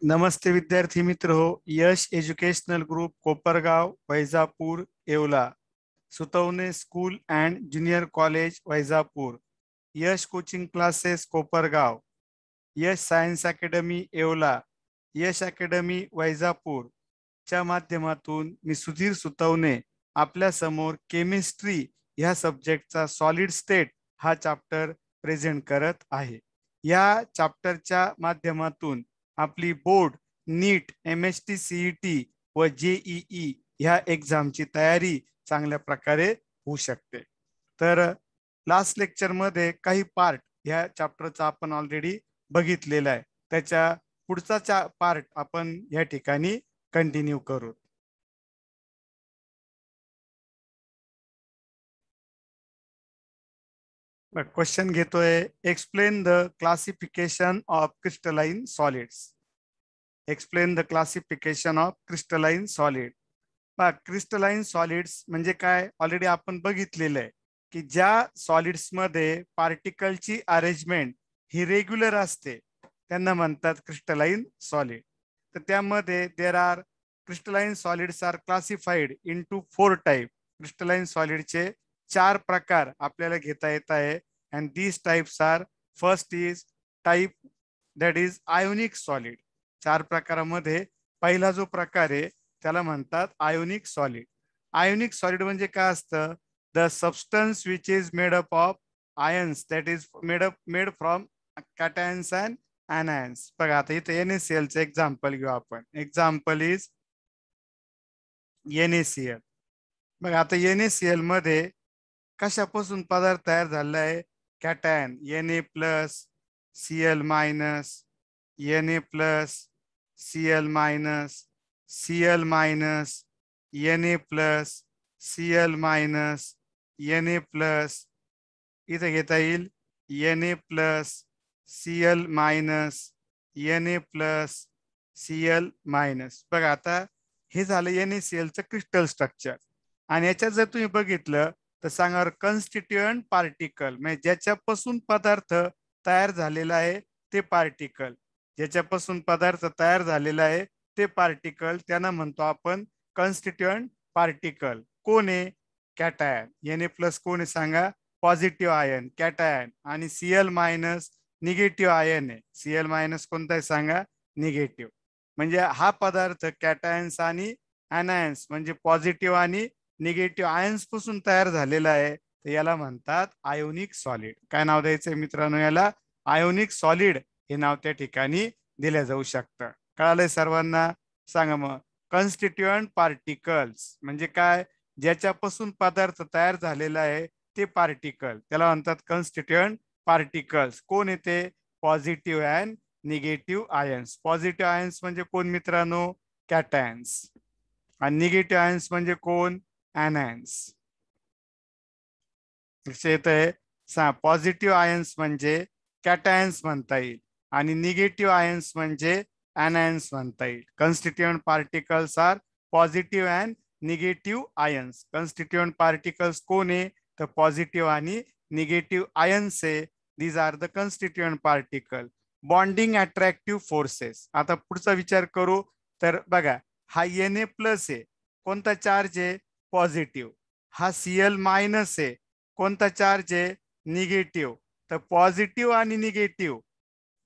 नमस्ते विद्यार्थी मित्र हो. Yash educational group Kopargaon Vaijapur Yeola, Sutavane school and junior college Vaijapur, Yash coaching classes Kopargaon, Yash science academy Yeola, Yash academy Vaijapur च्या माध्यमातून मी सुधीर सुतवणे आपल्या समोर केमिस्ट्री ह्या सब्जेक्टचा सॉलिड स्टेट हा चॅप्टर प्रेझेंट करत आहे. या चॅप्टरच्या माध्यमातून आपली बोर्ड, नीट, MST CET व JEE ह्या एक्झामची तयारी चांगल्या प्रकारे होऊ शकते. तर लास्ट लेक्चरमध्ये काही पार्ट ह्या चॅप्टरचा आपण ऑलरेडी बघितलेला आहे. त्याच्या पुढचा पार्ट आपण या ठिकाणी कंटिन्यू करू. क्वेश्चन घेतोय, explain the classification of crystalline solids. Explain the classification of crystalline solid. Crystalline solids म्हणजे काय ऑलरेडी आपण बघितलेलं आहे की ज्या सॉलिड्स मध्ये पार्टिकलची अरेंजमेंट ही रेग्युलर असते त्यांना म्हणतात क्रिस्टलाइन सॉलिड. तर त्यामध्ये there are crystalline solids are classified into 4 type. Crystalline सॉलिडचे 4 प्रकार आपल्याला घेता येत आहे. And these types are, first is type that is ionic solid. 4 प्रकारामध्ये पहिला जो प्रकार आहे त्याला म्हणतात आयोनिक सॉलिड. आयोनिक सॉलिड म्हणजे काय असतं? The substance which is made up of ions, that is made from कॅटायन्स and anions. बघा आता इथे NaCl चे एक्झाम्पल घेऊ आपण. Example is NaCl. बघा आता NaCl मध्ये कशापासून पदार्थ तयार झाला आहे? Cation Na plus Cl minus, Na plus Cl minus, Cl minus, Na plus, Cl minus, Na plus, इथे घेता येईल Na plus, Cl minus, Na plus, Cl minus. बघा आता हे झालं NaCl चं क्रिस्टल स्ट्रक्चर. आणि याच्यात जर तुम्ही बघितलं तर सांगा कॉन्स्टिट्युएंट पार्टिकल, म्हणजे ज्याच्यापासून पदार्थ तयार झालेला आहे ते पार्टिकल. ज्याच्यापासून पदार्थ तयार झालेला आहे ते पार्टिकल त्यांना म्हणतो आपण कॉन्स्टिट्युएंट पार्टिकल. कोण आहे? कॅटायन. Na प्लस कोण आहे सांगा? Positive ion cation. आणि Cl मायनस निगेटिव्ह आयन आहे. Cl मायनस कोणता आहे सांगा? निगेटिव्ह. म्हणजे हा पदार्थ कॅटायन्स आणि अनायन्स म्हणजे पॉझिटिव्ह आणि निगेटिव्ह आयन्स पासून तयार झालेला आहे. तर याला म्हणतात आयोनिक सॉलिड. काय नाव द्यायचंय मित्रांनो याला? आयोनिक सॉलिड हे नाव त्या ठिकाणी दिलं जाऊ शकतं. कळालंय सर्वांना? सांगा मग. कॉन्स्टिट्युएंट पार्टिकल्स म्हणजे काय? ज्याच्यापासून पदार्थ तयार झालेला आहे ते पार्टिकल त्याला म्हणतात कॉन्स्टिट्युएंट पार्टिकल्स. कोण येते? Positive and negative ions. Positive ions म्हणजे कोण मित्रांनो? कॅटायन्स. आणि निगेटिव्ह आयन्स म्हणजे कोण? अनायन्स. येत आहे पॉझिटिव्ह आयन्स म्हणजे कॅटायन्स म्हणता येईल आणि निगेटिव्ह आयन्स म्हणजे अनायन्स म्हणता येईल. Constituent particles are positive and negative ions. Constituent particles कोण आहे? तर पॉझिटिव्ह आणि निगेटिव्ह आयन्स आहे. These are the constituent particle. Bonding attractive forces. आता पुढचा विचार करू तर बघा हा Na प्लस आहे, कोणता चार्ज आहे? पॉझिटिव्ह. हा Cl मायनस आहे, कोणता चार्ज आहे? निगेटिव्ह. तर पॉझिटिव्ह आणि निगेटिव्ह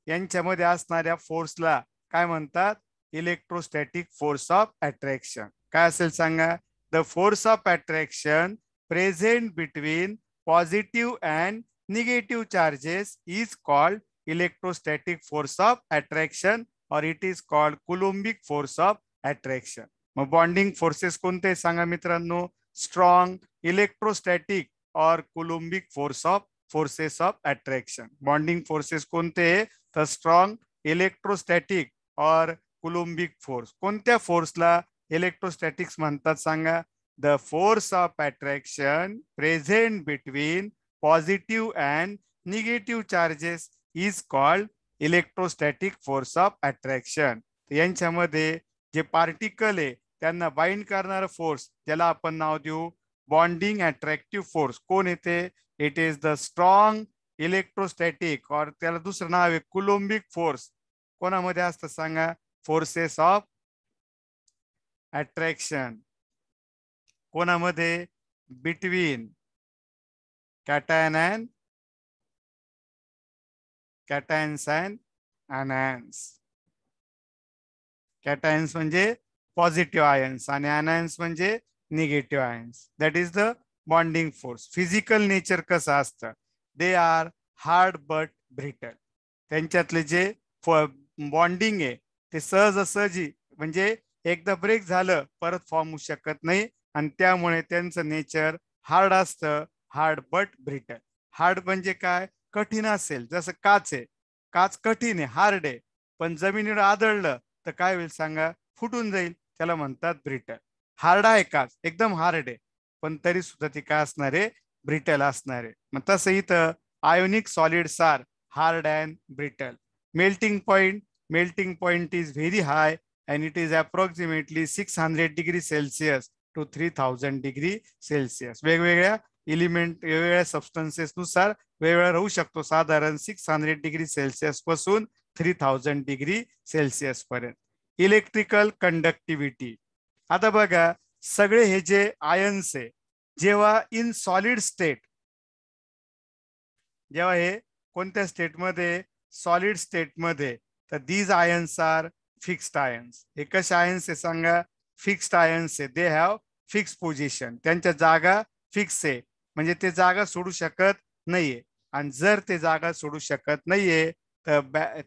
यांच्यामध्ये असणाऱ्या फोर्सला काय म्हणतात? Electrostatic force of attraction. काय असेल सांगा? The force of attraction present between positive and negative charges is called electrostatic force of attraction और it is called coulombic force of attraction. मग बॉन्डिंग फोर्सेस कोणते सांगा मित्रांनो? स्ट्रॉंग, इलेक्ट्रोस्टॅटिक और coulombic forces of attraction. Bonding forces कोणते? तर strong, electrostatic और coulombic force. कोणत्या फोर्सला इलेक्ट्रोस्टॅटिक्स म्हणतात सांगा? The force of attraction present between positive and negative charges is called electrostatic force of attraction. यांच्यामध्ये जे पार्टिकल आहे त्यांना बाइंड करणारा फोर्स त्याला आपण नाव देऊ बॉन्डिंग अट्रॅक्टिव्ह फोर्स. कोण येते? It is the strong electrostatic और त्याला दुसरं नाव आहे कुलोम्बिक फोर्स. कोणामध्ये असतं सांगा? फोर्सेस ऑफ अट्रॅक्शन कोणामध्ये between cation and कॅटायन्स and anions. कॅटायन्स म्हणजे पॉझिटिव्ह आयन्स आणि anions म्हणजे negative ions. That is the bonding force. Physical nature कसं असतं, they are hard but brittle. त्यांच्यातले जे बॉन्डिंग आहे ते सहजासहजी म्हणजे एकदा ब्रेक झालं परत फॉर्म होऊ शकत नाही आणि त्यामुळे त्यांचं नेचर हार्ड असतं, हार्ड बट ब्रिटल. हार्ड म्हणजे काय, कठीण असेल, जसं काच आहे, काच कठीण आहे, हार्ड आहे, पण जमिनीवर आदळलं तर काय होईल सांगा, फुटून जाईल, त्याला म्हणतात ब्रिटल. हार्ड आहे काच, एकदम हार्ड आहे, पण तरी सुद्धा ती काय असणार आहे, ब्रिटल असणार आहे. मग तसं इथं ionic solids are hard and brittle. melting point is very high and it is approximately 600 degree Celsius to 3000 degree Celsius. वेगवेगळ्या एलिमेंट वेगवेगळ्या सबस्टन्सेस नुसार वेगवेगळा राहू शकतो, साधारण 600 डिग्री सेल्सिअस पासून 3000 डिग्री सेल्सिअस पर्यंत. Electrical conductivity. आता बघा, सगळे हे जे आयन्स आहे जेव्हा इन सॉलिड स्टेट, जेव्हा हे कोणत्या स्टेटमध्ये, सॉलिड स्टेटमध्ये, तर these ions are fixed ions. हे कसे आयन्स आहे सांगा, फिक्स्ड आयन्स आहे. दे हॅव फिक्स पोझिशन, त्यांच्या जागा फिक्स आहे, म्हणजे ते जागा सोडू शकत नाहीये. आणि जर ते जागा सोडू शकत नाहीये तर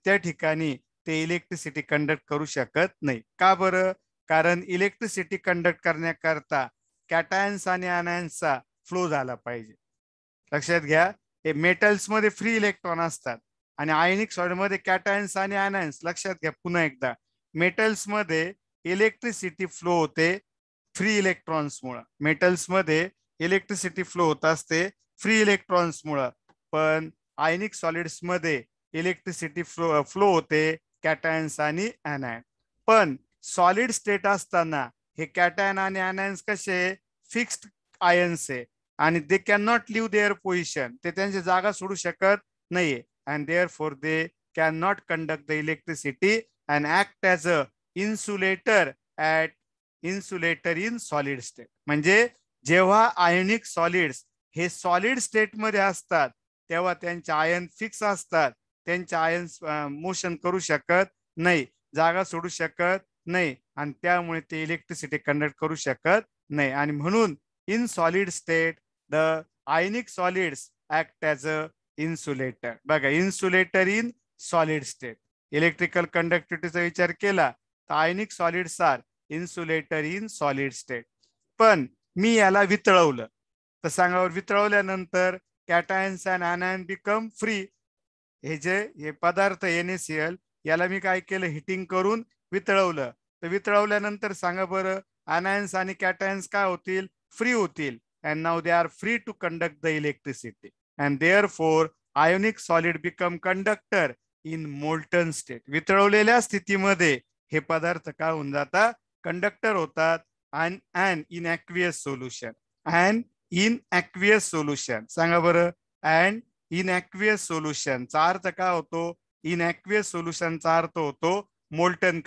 त्या ठिकाणी ते इलेक्ट्रिसिटी कंडक्ट करू शकत नाही. का बरं, कारण इलेक्ट्रिसिटी कंडक्ट करण्याकरता कॅटायन्स आणि anionsचा फ्लो झाला पाहिजे. लक्षात घ्या, हे मेटल्स मध्ये फ्री इलेक्ट्रॉन असतात आणि आयनिक सॉलिड मध्ये कॅटायन्स आणि anions. लक्षात घ्या पुन्हा एकदा, मेटल्स मध्ये इलेक्ट्रिसिटी फ्लो होते फ्री इलेक्ट्रॉन्स मुळे, मेटल्स मध्ये इलेक्ट्रिसिटी फ्लो होत असते फ्री इलेक्ट्रॉन्स मुळे, पण आयनिक सॉलिड्स मध्ये इलेक्ट्रिसिटी फ्लो होते कॅटायन्स आणि anion. पण सॉलिड स्टेट असताना हे कॅटायन आणि anions कसे फिक्स्ड आयन्स आहे आणि they can not leave their position, ते त्यांची जागा सोडू शकत नाहीये. And therefore they can not conduct the electricity and act as a insulator in solid state. म्हणजे जेव्हा आयोनिक सॉलिड्स हे सॉलिड स्टेट मध्ये असतात तेव्हा त्यांचे आयन फिक्स असतात, त्यांचे आयन्स मोशन करू शकत नाही, जागा सोडू शकत नाही आणि त्यामुळे ते इलेक्ट्रिसिटी कंडक्ट करू शकत नाही. आणि म्हणून in solid state the ionic solids act as a insulator. बघा, insulator in solid state. Electrical कंडक्टिव्हिटीचा विचार केला तर ionic solids are insulator in solid state. पण मी याला वितळवलं तर सांगा, वितळवल्यानंतर cations and anion become free. हे पदार्थ NaCl याला मी काय केलं, हिटिंग करून वितळवलं, तर वितळवल्यानंतर सांगा बरं, anions आणि कॅटायन्स काय होतील, फ्री होतील. And now they are free to conduct the electricity and therefore ionic solid become conductor in molten state. वितळवलेल्या स्थितीमध्ये हे पदार्थ काय होऊन जातात, कंडक्टर होतात. And in aqueous solution, and in aqueous solution. सांगा बरं, अँड इन ॲक्वियस सोल्युशनचा अर्थ काय होतो, इन ॲक्वियस सोल्युशनचा अर्थ होतो मोल्टन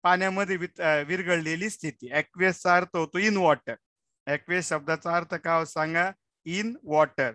पाण्यामध्ये विरघळलेली स्थिती. ॲक्वियसचा अर्थ होतो इन वॉटर. ॲक्वियस शब्दाचा अर्थ काय सांगा, इन वॉटर.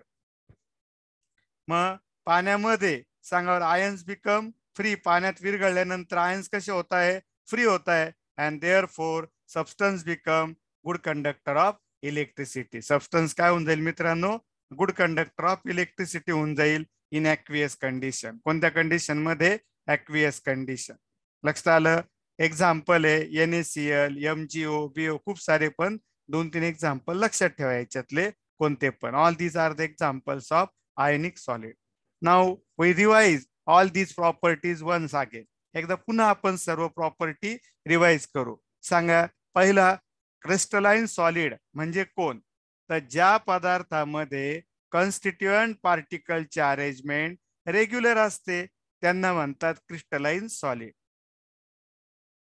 मग पाण्यामध्ये सांगा, आयन्स बिकम फ्री. पाण्यात विरघळल्यानंतर आयन्स कसे होत आहे, फ्री होत आहे. And therefore substance become good conductor of electricity. Substance काय होऊन जाईल मित्रांनो, गुड कंडक्टर ऑफ इलेक्ट्रिसिटी होऊन जाईल इन ॲक्वियस कंडिशन. कोणत्या कंडिशन मध्ये, ॲक्वियस कंडिशन. लक्षात आलं. एक्झाम्पल आहे NaCl, MgO, BO, खूप सारे, पण 2-3 एक्झाम्पल लक्षात ठेवा याच्यातले कोणते पण. All these are the examples of ionic solid. Now we revise all these properties once again. एकदा पुन्हा आपण सर्व प्रॉपर्टी रिवाइज करू. सांगा, पहिला, क्रिस्टलाइन सॉलिड म्हणजे कोण, तर ज्या पदार्थामध्ये कॉन्स्टिट्युएंट पार्टिकलचे अरेंजमेंट रेग्युलर असते त्यांना म्हणतात क्रिस्टलाइन सॉलिड.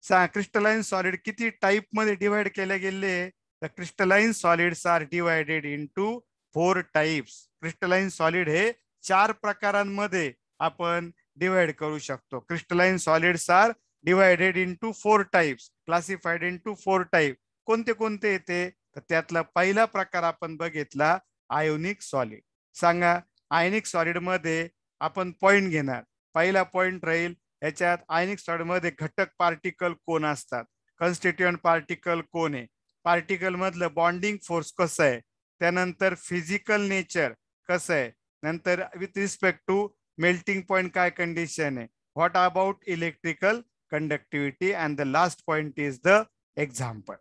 क्रिस्टलाइन सॉलिड किती टाइप मध्ये डिवाइड केले गेले, तर crystalline solids are divided into 4 types. Crystalline solid हे 4 प्रकारांमध्ये आपण डिवाइड करू शकतो. Crystalline solids are divided into 4 types, classified into 4 type. कोणते कोणते येते? तर त्यातला पहिला प्रकार आपण बघितला आयोनिक सॉलिड. सांगा, आयोनिक सॉलिड मध्ये आपण पॉइंट घेणार. पहिला पॉइंट राहील याच्यात आयोनिक सॉलिड मध्ये घटक पार्टिकल कोण असतात, कॉन्स्टिट्युएंट पार्टिकल कोण आहे, पार्टिकल मधलं बॉन्डिंग फोर्स कसं आहे, त्यानंतर फिजिकल नेचर कसं आहे, नंतर with respect to melting point काय कंडिशन आहे, what about electrical conductivity, and the last point is the example.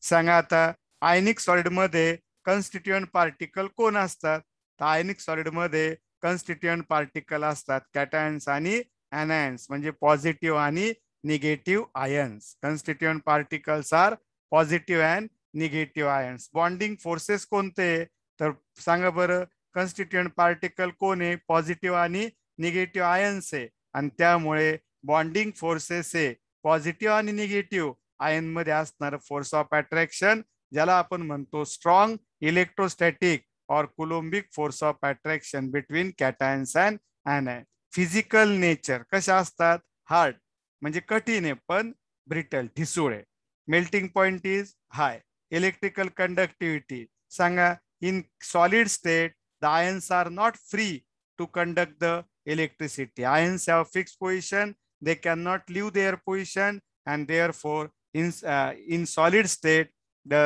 सांगा आता आयनिक सॉलिड मध्ये कॉन्स्टिट्युएंट पार्टिकल कोण असतात? तर आयनिक सॉलिड मध्ये कॉन्स्टिट्युएंट पार्टिकल असतात कॅटायन्स आणि anions, म्हणजे पॉझिटिव्ह आणि negative ions. Constituent particles are positive and negative ions. Bonding forces कोणते? तर सांगा बरं, कॉन्स्टिट्युएंट पार्टिकल कोण आहे? पॉझिटिव्ह आणि निगेटिव्ह आयन्स आहे, आणि त्यामुळे बॉन्डिंग फोर्सेस आहे पॉझिटिव्ह आणि निगेटिव्ह आयन मध्ये असणार फोर्स ऑफ अट्रॅक्शन, ज्याला आपण म्हणतो स्ट्रॉंग इलेक्ट्रोस्टॅटिक और coulombic force of attraction between cations and anion. Physical nature कशा असतात? हार्ड म्हणजे कठीण आहे पण ब्रिटल ठिसूळ आहे. Melting point is high. Electrical conductivity सांगा, in solid state the ions are not free to conduct the electricity. Ions have fixed position, they cannot leave their position, and therefore in solid state the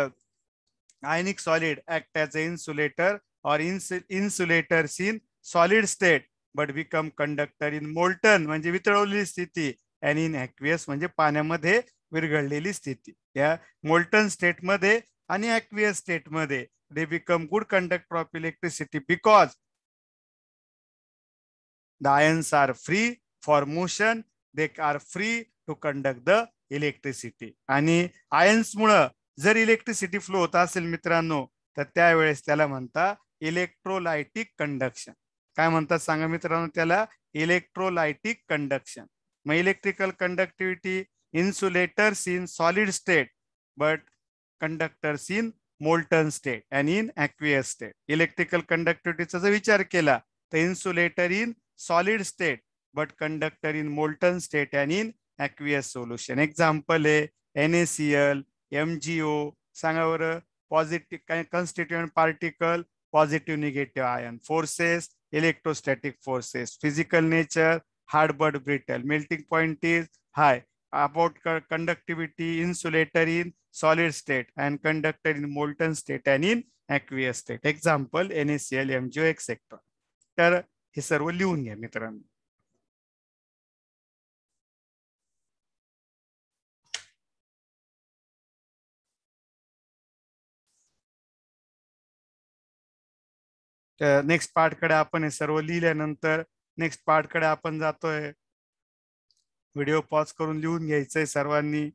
ionic solid act as an insulator or insulators in solid state but become conductor in molten म्हणजे वितळवलेली स्थिती, and in aqueous म्हणजे पाण्यामध्ये विरघळलेली स्थिती. या molten state मध्ये आणि aqueous state मध्ये they become good conductor of electricity because the ions are free for motion, they are free to conduct the electricity. आणि आयन्स मुळे जर इलेक्ट्रिसिटी फ्लो होत असेल मित्रांनो, तर त्यावेळेस त्याला म्हणतात इलेक्ट्रोलायटिक कंडक्शन. काय म्हणतात सांगा मित्रांनो त्याला? Electrolytic conduction. मग electrical conductivity, insulators in solid state but conductors in molten state and in aqueous state. Electrical कंडक्टिव्हिटीचा जर विचार केला तर insulator in solid state but conductor in molten state and in aqueous solution. Example है NaCl, MgO. सांगा बरं, positive constituent particle, positive negative ion, forces, electrostatic forces, physical nature, hard but brittle, melting point is high. About conductivity, insulator in solid state and conductor in molten state and in aqueous state. Example NaCl, MgO, etc. तर हे सर्व लिहून घ्या मित्रांनो. Next part कडे आपण हे सर्व लिहिल्यानंतर नेक्स्ट पार्ट कडे आपण जातोय. व्हिडिओ पॉज करून लिहून घ्यायचंय सर्वांनी.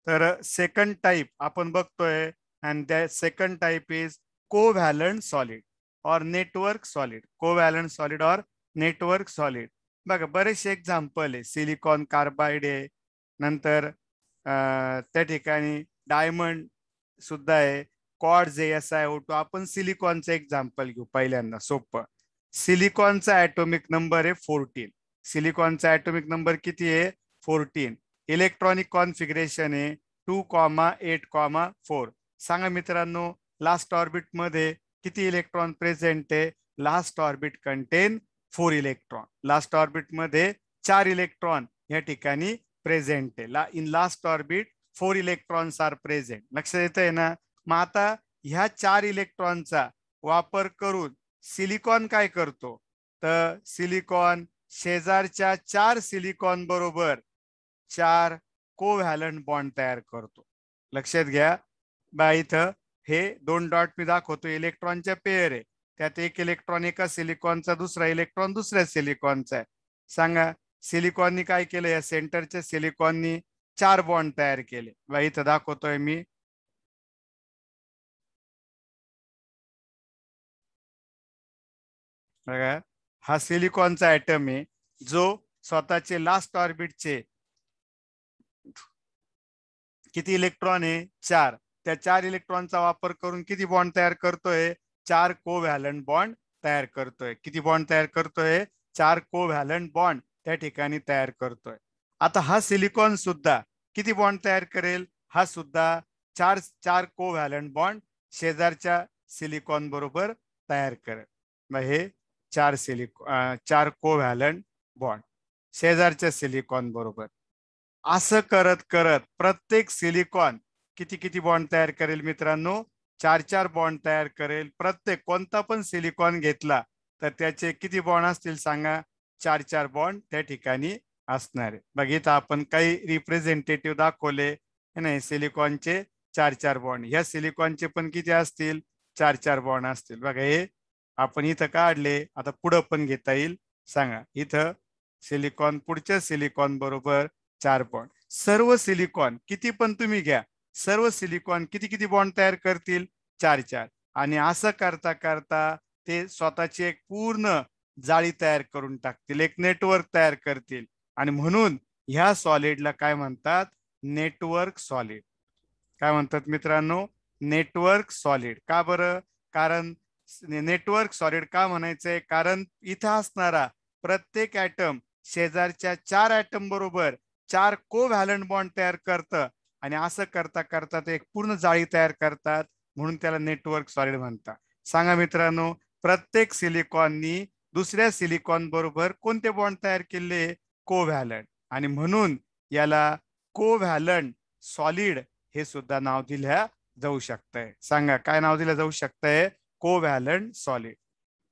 तर सेकंड टाइप आपण बघतोय, and that second type is covalent solid और नेटवर्क सॉलिड. कोव्हॅलंट सॉलिड और नेटवर्क सॉलिड. बघा बरेचसे एक्झाम्पल आहे. सिलिकॉन कार्बाइड आहे, नंतर त्या ठिकाणी डायमंड सुद्धा आहे, क्वार्ट्ज आहे, SiO2. आपण सिलिकॉनचं एक्झाम्पल घेऊ पहिल्यांदा, सोपं. सिलिकॉनचा ॲटॉमिक नंबर आहे 14. सिलिकॉनचा ॲटॉमिक नंबर किती आहे? 14. इलेक्ट्रॉनिक कॉन्फिगरेशन आहे 2,8,4. सांगा मित्रांनो, लास्ट ऑर्बिट मध्ये किती इलेक्ट्रॉन प्रेझेंट आहे? Last orbit contain 4 electron. Last orbit मध्ये 4 इलेक्ट्रॉन या ठिकाणी प्रेझेंट आहे. In last orbit 4 electrons are present. लक्षात येत आहे ना? मग आता ह्या 4 इलेक्ट्रॉनचा वापर करून सिलिकॉन काय करतो? तर सिलिकॉन शेजारच्या 4 सिलिकॉन बरोबर 4 कोव्हॅलंट बॉन्ड तयार करतो. लक्षात घ्या बा, इथं हे 2 डॉट मी दाखवतो, इलेक्ट्रॉनच्या पेअर आहे. त्यात एक इलेक्ट्रॉन एका सिलिकॉनचा, दुसरा इलेक्ट्रॉन दुसऱ्या सिलिकॉनचा आहे. सांगा सिलिकॉननी काय केलं? या सेंटरच्या सिलिकॉननी 4 बॉन्ड तयार केले. बा इथं दाखवतोय मी. बघा, हा सिलिकॉनचा ॲटम आहे जो स्वतःचे लास्ट ऑर्बिटचे किती इलेक्ट्रॉन आहे? 4. त्या 4 इलेक्ट्रॉनचा वापर करून किती बॉन्ड तयार करतोय? 4 कोव्हॅलंट बॉन्ड तयार करतोय. किती बॉन्ड तयार करतोय? 4 कोव्हॅलंट बॉन्ड त्या ठिकाणी तयार करतोय. आता हा सिलिकॉन सुद्धा किती बॉन्ड तयार करेल? हा सुद्धा 4 कोव्हॅलंट बॉन्ड शेजारच्या सिलिकॉन बरोबर तयार करेल. मग हे 4 कोव्हॅलंट बॉन्ड शेजारच्या सिलिकॉन बरोबर. असं करत करत प्रत्येक सिलिकॉन किती किती बॉन्ड तयार करेल मित्रांनो? 4 बॉन्ड तयार करेल. प्रत्येक कोणता पण सिलिकॉन घेतला तर त्याचे किती बॉन्ड असतील सांगा? 4 बॉन्ड त्या ठिकाणी असणार आहे. बघित आपण काही रिप्रेझेंटेटिव्ह दाखवले नाही सिलिकॉनचे 4 बॉन्ड. ह्या सिलिकॉनचे पण किती असतील? 4 बॉन्ड असतील. बघा हे आपण इथं काढले. आता पुढं पण घेता येईल. सांगा इथं सिलिकॉन पुढच्या सिलिकॉन बरोबर 4 बॉन्ड. सर्व सिलिकॉन किती पण तुम्ही घ्या, सर्व सिलिकॉन किती किती बॉन्ड तयार करतील? 4. आणि असं करता करता ते स्वतःची एक पूर्ण जाळी तयार करून टाकतील, एक नेटवर्क तयार करतील. आणि म्हणून ह्या सॉलिडला काय म्हणतात? Network solid. काय म्हणतात मित्रांनो? Network solid. का बरं? कारण नेटवर्क सॉलिड का म्हणायचंय? कारण इथं असणारा प्रत्येक ऍटम शेजारच्या 4 ऍटम बरोबर 4 कोव्हॅलंट बॉन्ड तयार करतं. आणि असं करता करता ते एक पूर्ण जाळी तयार करतात, म्हणून त्याला नेटवर्क सॉलिड म्हणतात. सांगा मित्रांनो, प्रत्येक सिलिकॉननी दुसऱ्या सिलिकॉन बरोबर कोणते बॉन्ड तयार केले? कोव्हॅलंट. आणि म्हणून याला कोव्हॅलंट सॉलिड हे सुद्धा नाव दिल्या जाऊ शकतंय. सांगा काय नाव दिलं जाऊ शकतंय? Covalent solid.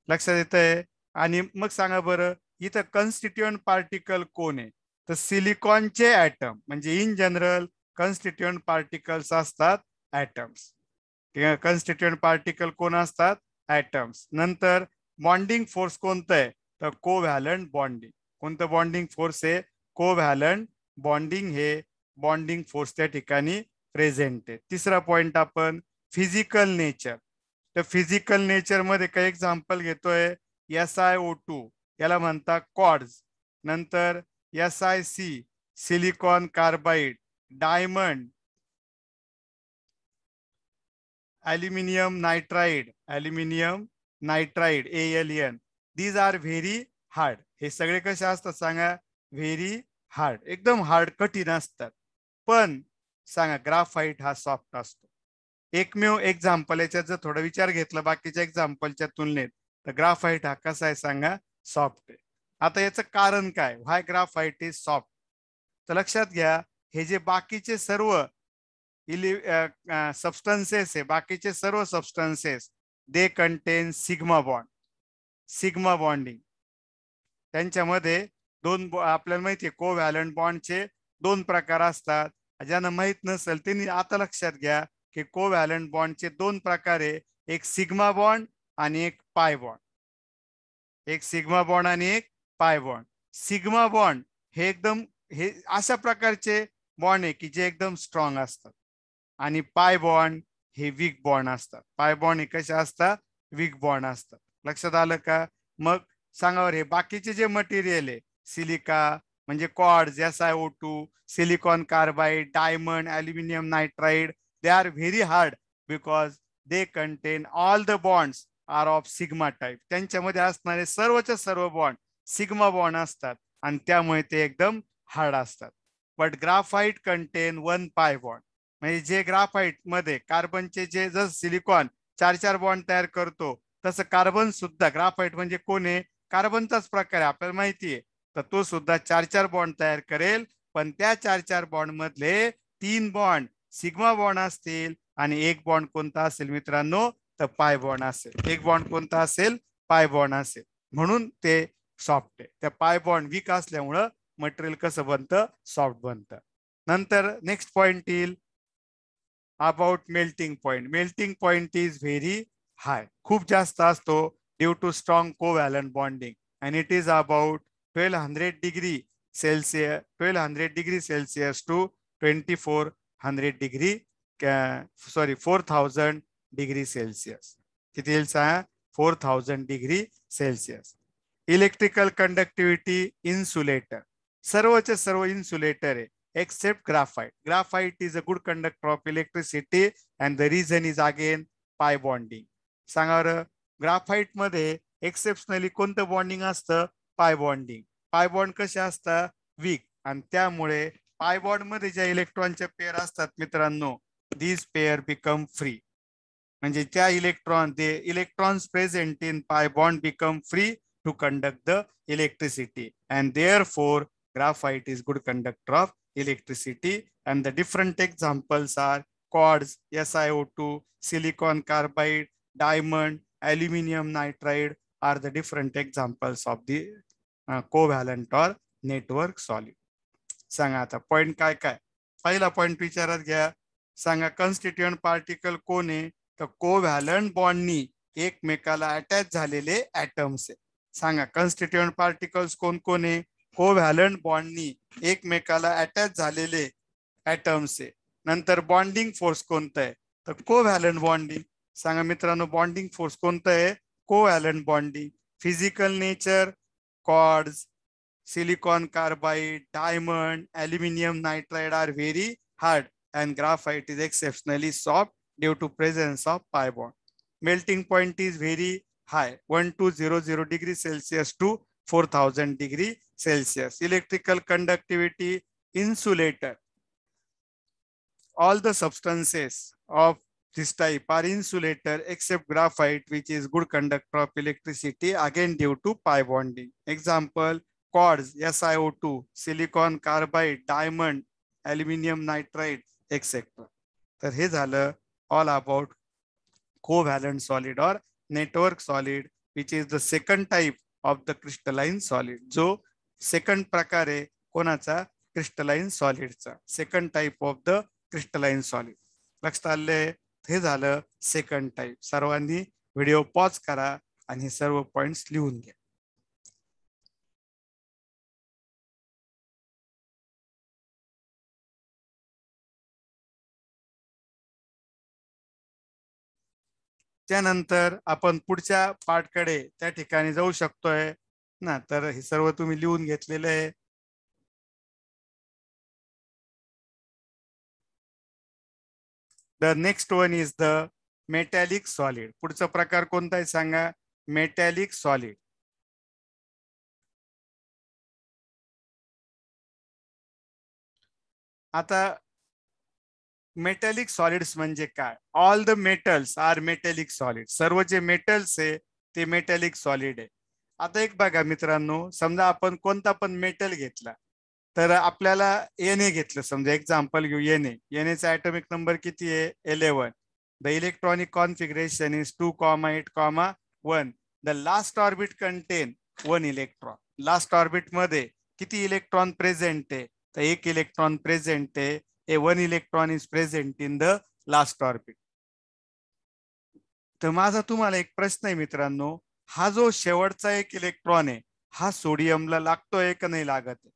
लक्षात येतंय? आणि मग सांगा बरं, इथं कन्स्टिट्युएंट पार्टिकल कोण आहे? तर सिलिकॉनचे ऍटम, म्हणजे इन जनरल कन्स्टिट्युएंट पार्टिकल्स असतात ऍटम्स. कन्स्टिट्युएंट पार्टिकल कोण असतात? ऍटम्स. नंतर बॉन्डिंग फोर्स कोणतं आहे? तर कोव्हॅलंट बॉन्डिंग. कोणतं बॉन्डिंग फोर्स आहे? कोव्हॅलंट बॉन्डिंग हे बॉन्डिंग फोर्स त्या ठिकाणी प्रेझेंट आहे. तिसरा पॉइंट आपण फिजिकल नेचर. तर फिजिकल नेचर मध्ये काही एक्झाम्पल घेतोय. SiO2 याला म्हणतात क्वार्ट्ज. नंतर SiC silicon carbide, diamond, aluminium nitride, ALN. These are very hard. हे सगळे कसे असतात सांगा? व्हेरी हार्ड, एकदम हार्ड, कठीण असतात. पण सांगा ग्राफाइट हा सॉफ्ट असतो. एकमेव एक्झाम्पल याच्यात जर थोडा विचार घेतला बाकीच्या एक्झाम्पलच्या तुलनेत, तर ग्राफाइट हा कसा आहे सांगा? सॉफ्ट आहे. आता याचं कारण काय? व्हाय ग्राफाइट इज सॉफ्ट? तर लक्षात घ्या, हे जे बाकीचे सर्व सबस्टन्सेस आहे, बाकीचे सर्व substances they contain sigma bond, sigma bonding. त्यांच्यामध्ये आपल्याला माहिती आहे कोव्हॅलंट बॉन्डचे 2 प्रकार असतात. ज्यांना माहित नसेल त्यांनी आता लक्षात घ्या की कोव्हॅलंट बॉन्डचे 2 प्रकार आहे. एक सिग्मा बॉन्ड आणि एक पाय बॉन्ड. एक सिग्मा बॉन्ड आणि एक पाय बॉन्ड. सिग्मा बॉन्ड हे एकदम हे अशा प्रकारचे बॉन्ड आहे की जे एकदम स्ट्रॉंग असतात. आणि पाय बॉन्ड हे वीक बॉन्ड असतात. पाय बॉन्ड हे कसे असतात? वीक बॉन्ड असतात. लक्षात आलं का? मग सांगा बरं, हे बाकीचे जे मटेरियल आहे, सिलिका म्हणजे quartz, SiO2, silicon carbide, diamond, aluminium nitride, they are very hard because they contain all the bonds are of sigma type. त्यांच्यामध्ये असणारे सर्वचे सर्व बॉन्ड सिग्मा बॉन्ड असतात आणि त्यामुळे ते एकदम हार्ड असतात. But graphite content 1 pi bond. म्हणजे जे ग्राफाइट मध्ये कार्बनचे जे जसं सिलिकॉन 4 बॉन्ड तयार करतो, तसं कार्बन सुद्धा, ग्राफाइट म्हणजे कोण आहे? कार्बनचाच प्रकार आहे, आपल्याला माहिती आहे. तर तो सुद्धा 4 बॉन्ड तयार करेल. पण त्या 4 बॉन्ड मधले 3 बॉन्ड सिग्मा बॉन्ड असतील आणि एक बॉन्ड कोणता असेल मित्रांनो? तर पाय बॉन्ड असेल. एक बॉन्ड कोणता असेल? पाय बॉन्ड असेल. म्हणून ते सॉफ्ट आहे. त्या पाय बॉन्ड वीक असल्यामुळं मटेरियल कसं बनतं? सॉफ्ट बनतं. नंतर नेक्स्ट पॉइंट येईल about melting point. Melting point is very high, खूप जास्त असतो due to strong covalent bonding and it is about 1200 degree Celsius, 1200 degree Celsius to 2400 degree 4000 degree Celsius. किती येईल सांगा? 4000 degree Celsius. Electrical conductivity insulator. सर्वचे सर्व insulator आहे. except graphite. Graphite is a good conductor of electricity and the reason is again pi bonding. सांगा बरं, graphite मध्ये exceptionally कोणतं बॉन्डिंग असतं? पाय बॉन्डिंग. पाय बॉन्ड कसे असतात? वीक. आणि त्यामुळे पाय बॉन्ड मध्ये ज्या इलेक्ट्रॉनच्या पेअर असतात मित्रांनो, these pair become free. म्हणजे त्या electrons present in pi bond become free to conduct the electricity and therefore graphite is good conductor of electricity. And the different examples are quartz, SiO2, silicon carbide, diamond, aluminum nitride are the different examples of the covalent or network solid. सांगा आता point काय काय? पहिला point विचारात घ्या. सांगा constituent particle कोण आहे? तर कोव्हॅलंट बॉन्डनी एकमेकाला अटॅच झालेले ऍटम्स आहे. सांगा कॉन्स्टिट्यूएंट पार्टिकल्स कोण कोण आहे? कोव्हॅलंट बॉन्डनी एकमेकाला अटॅच झालेले ऍटम्स आहे. नंतर बॉन्डिंग फोर्स कोणता आहे? तर कोव्हॅलंट बॉन्डिंग. सांगा मित्रांनो बॉन्डिंग फोर्स कोणता आहे? Covalent bonding. Physical nature, quartz, silicon carbide, diamond, aluminum nitride are very hard and graphite is exceptionally soft due to presence of pi bond. Melting point is very high, 1200 degrees Celsius to 4000 degrees Celsius. Electrical conductivity, insulator. All the substances of this type are insulator except graphite, which is good conductor of electricity again due to pi bonding. Example, quartz, SiO2, silicon carbide, diamond, aluminum nitride, etc. तर हे झालं all about covalent solid or network solid, which is the second type of the crystalline solid. जो second प्रकार आहे कोणाचा? Crystalline सॉलिडचा. Second type of the crystalline solid. लक्षात आले? हे झालं सेकंड टाइप. सर्वांनी व्हिडिओ पॉज करा आणि हे सर्व पॉइंट्स लिहून घ्या. त्यानंतर आपण पुढच्या पार्टकडे त्या ठिकाणी जाऊ शकतोय ना. तर हे सर्व तुम्ही लिहून घेतलेलं आहे. The next one is the metallic solid. पुढचा प्रकार कोणता आहे सांगा? Metallic solid. आता मेटॅलिक सॉलिड्स म्हणजे काय? All the metals are metallic solid. सर्व जे मेटल्स आहे ते मेटॅलिक सॉलिड आहे. आता एक बघा मित्रांनो, समजा आपण कोणता पण मेटल घेतला तर आपल्याला Na घेतलं, समजा एक्झाम्पल घेऊ Na. Naचा ऍटॉमिक नंबर किती आहे? 11. The electronic configuration is 2,8,1. The last orbit content 1 electron. Last orbit मध्ये किती इलेक्ट्रॉन प्रेझेंट आहे? तर 1 इलेक्ट्रॉन प्रेझेंट आहे. 1 electron is present in the last orbit. तर माझा तुम्हाला एक प्रश्न आहे मित्रांनो, हा जो शेवटचा 1 इलेक्ट्रॉन आहे हा सोडियमला लागतोय का नाही लागत आहे?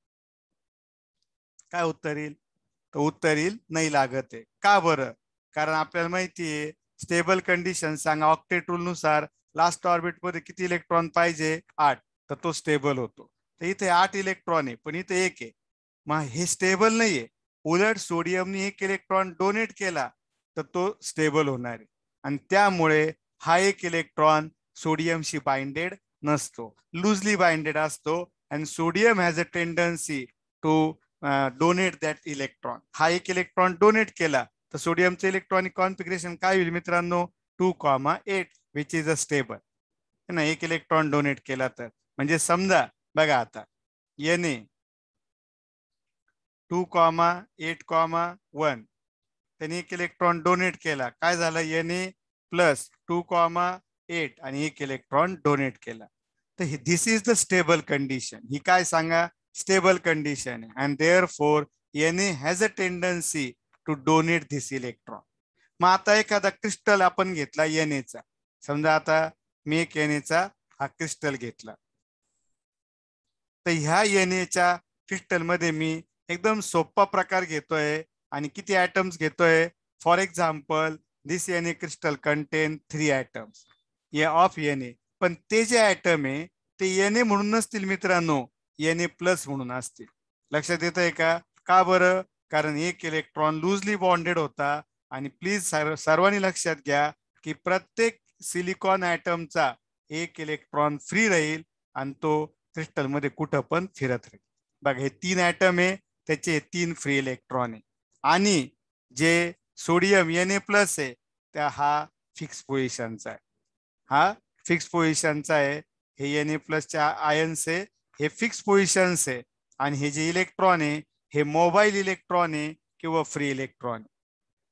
काय उत्तर येईल? तर उत्तर येईल नाही लागत आहे. का बरं? कारण आपल्याला माहिती आहे स्टेबल कंडिशन सांगा ऑक्टेट रूल नुसार लास्ट ऑर्बिट मध्ये किती इलेक्ट्रॉन पाहिजे? 8. तर तो स्टेबल होतो. तर इथे 8 इलेक्ट्रॉन आहे पण इथे 1 आहे. मग हे स्टेबल नाहीये. उलट सोडियमने 1 इलेक्ट्रॉन डोनेट केला तर तो स्टेबल होणार आहे. आणि त्यामुळे हा 1 इलेक्ट्रॉन सोडियमशी बाइंडेड नसतो, लूजली बाइंडेड असतो. आणि sodium has a tendency to donate that electron. हा 1 इलेक्ट्रॉन डोनेट केला तर सोडियमचं इलेक्ट्रॉनिक कॉन्फिगरेशन काय होईल मित्रांनो? 2,8 which is a stable. 1 electron donate केला तर म्हणजे समजा बघा आता Na 2,8,1 त्यांनी 1 इलेक्ट्रॉन डोनेट केला. काय झालं? Na प्लस 2,8 आणि 1 इलेक्ट्रॉन डोनेट केला. तर this is the stable condition. ही काय सांगा? स्टेबल कंडिशन आहे. And therefore Na has a tendency to donate this electron. मग आता एखादा क्रिस्टल आपण घेतला Na. समजा आता मी एक Na हा क्रिस्टल घेतला. तर ह्या Na क्रिस्टल मध्ये मी एकदम सोपा प्रकार घेतोय आणि किती ऍटम्स घेतोय? For example this Na crystal content 3 atoms of Na. पण ते जे ऍटम आहे ते Na म्हणून नसतील मित्रांनो, Na प्लस म्हणून असतील. लक्षात येत आहे का? का बरं? कारण एक इलेक्ट्रॉन लूजली बॉन्डेड होता. आणि प्लीज सर्वांनी लक्षात घ्या की प्रत्येक सिलिकॉन ॲटमचा एक इलेक्ट्रॉन फ्री राहील आणि तो क्रिस्टल मध्ये कुठं पण फिरत राहील. बघा हे 3 ॲटम आहे, त्याचे 3 फ्री इलेक्ट्रॉन आहे. आणि जे सोडियम Na+ आहे त्या हा फिक्स पोझिशनचा आहे. हा फिक्स पोझिशनचा आहे. हे Na+ आयन्स आहे, हे फिक्स पोझिशन्स आहे. आणि हे जे इलेक्ट्रॉन आहे हे मोबाईल इलेक्ट्रॉन आहे किंवा फ्री इलेक्ट्रॉन.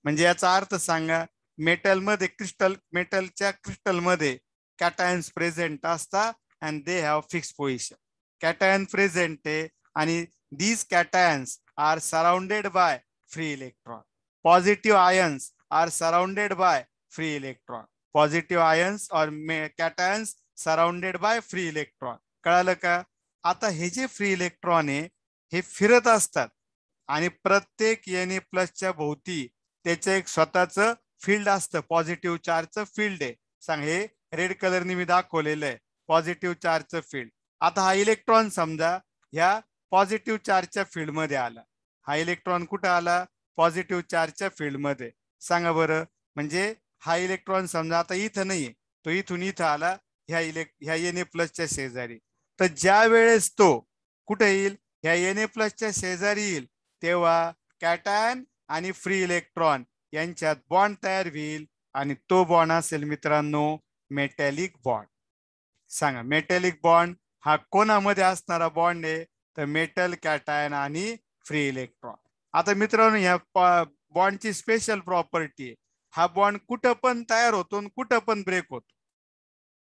म्हणजे याचा अर्थ सांगा, मेटलच्या क्रिस्टलमध्ये कॅटायन्स प्रेझेंट असतात and they have fix position. Cation present आहे आणि these cations are surrounded by free electron. Positive ions are surrounded by free electron. Positive ions or cations surrounded by free electron. कळालं का? आता हे जे फ्री इलेक्ट्रॉन आहे हे फिरत असतात आणि प्रत्येक Na+च्या भोवती त्याचं एक स्वतःच फील्ड असतं. पॉझिटिव्ह चार्जचं फील्ड आहे. सांग, हे रेड कलरने मी दाखवलेलं आहे पॉझिटिव्ह चार्जचं फील्ड. आता हा इलेक्ट्रॉन समजा ह्या पॉझिटिव्ह चार्जच्या फील्डमध्ये आला. हा इलेक्ट्रॉन कुठं आला? पॉझिटिव्ह चार्जच्या फील्डमध्ये. सांगा बरं, म्हणजे हा इलेक्ट्रॉन समजा आता इथं नाहीये, तो इथून इथं आला ह्या Na+च्या शेजारी. तर ज्या वेळेस तो कुठे येईल? ह्या Na+च्या शेजारी येईल तेव्हा कॅटायन आणि फ्री इलेक्ट्रॉन यांच्यात बॉन्ड तयार होईल आणि तो बॉन्ड असेल मित्रांनो मेटॅलिक बॉन्ड. सांगा, मेटॅलिक बॉन्ड हा कोणामध्ये असणारा बॉन्ड आहे? तर मेटल, कॅटायन आणि फ्री इलेक्ट्रॉन. आता मित्रांनो ह्या बॉन्डची स्पेशल प्रॉपर्टी आहे, हा बॉन्ड कुठं पण तयार होतो आणि कुठं पण ब्रेक होतो.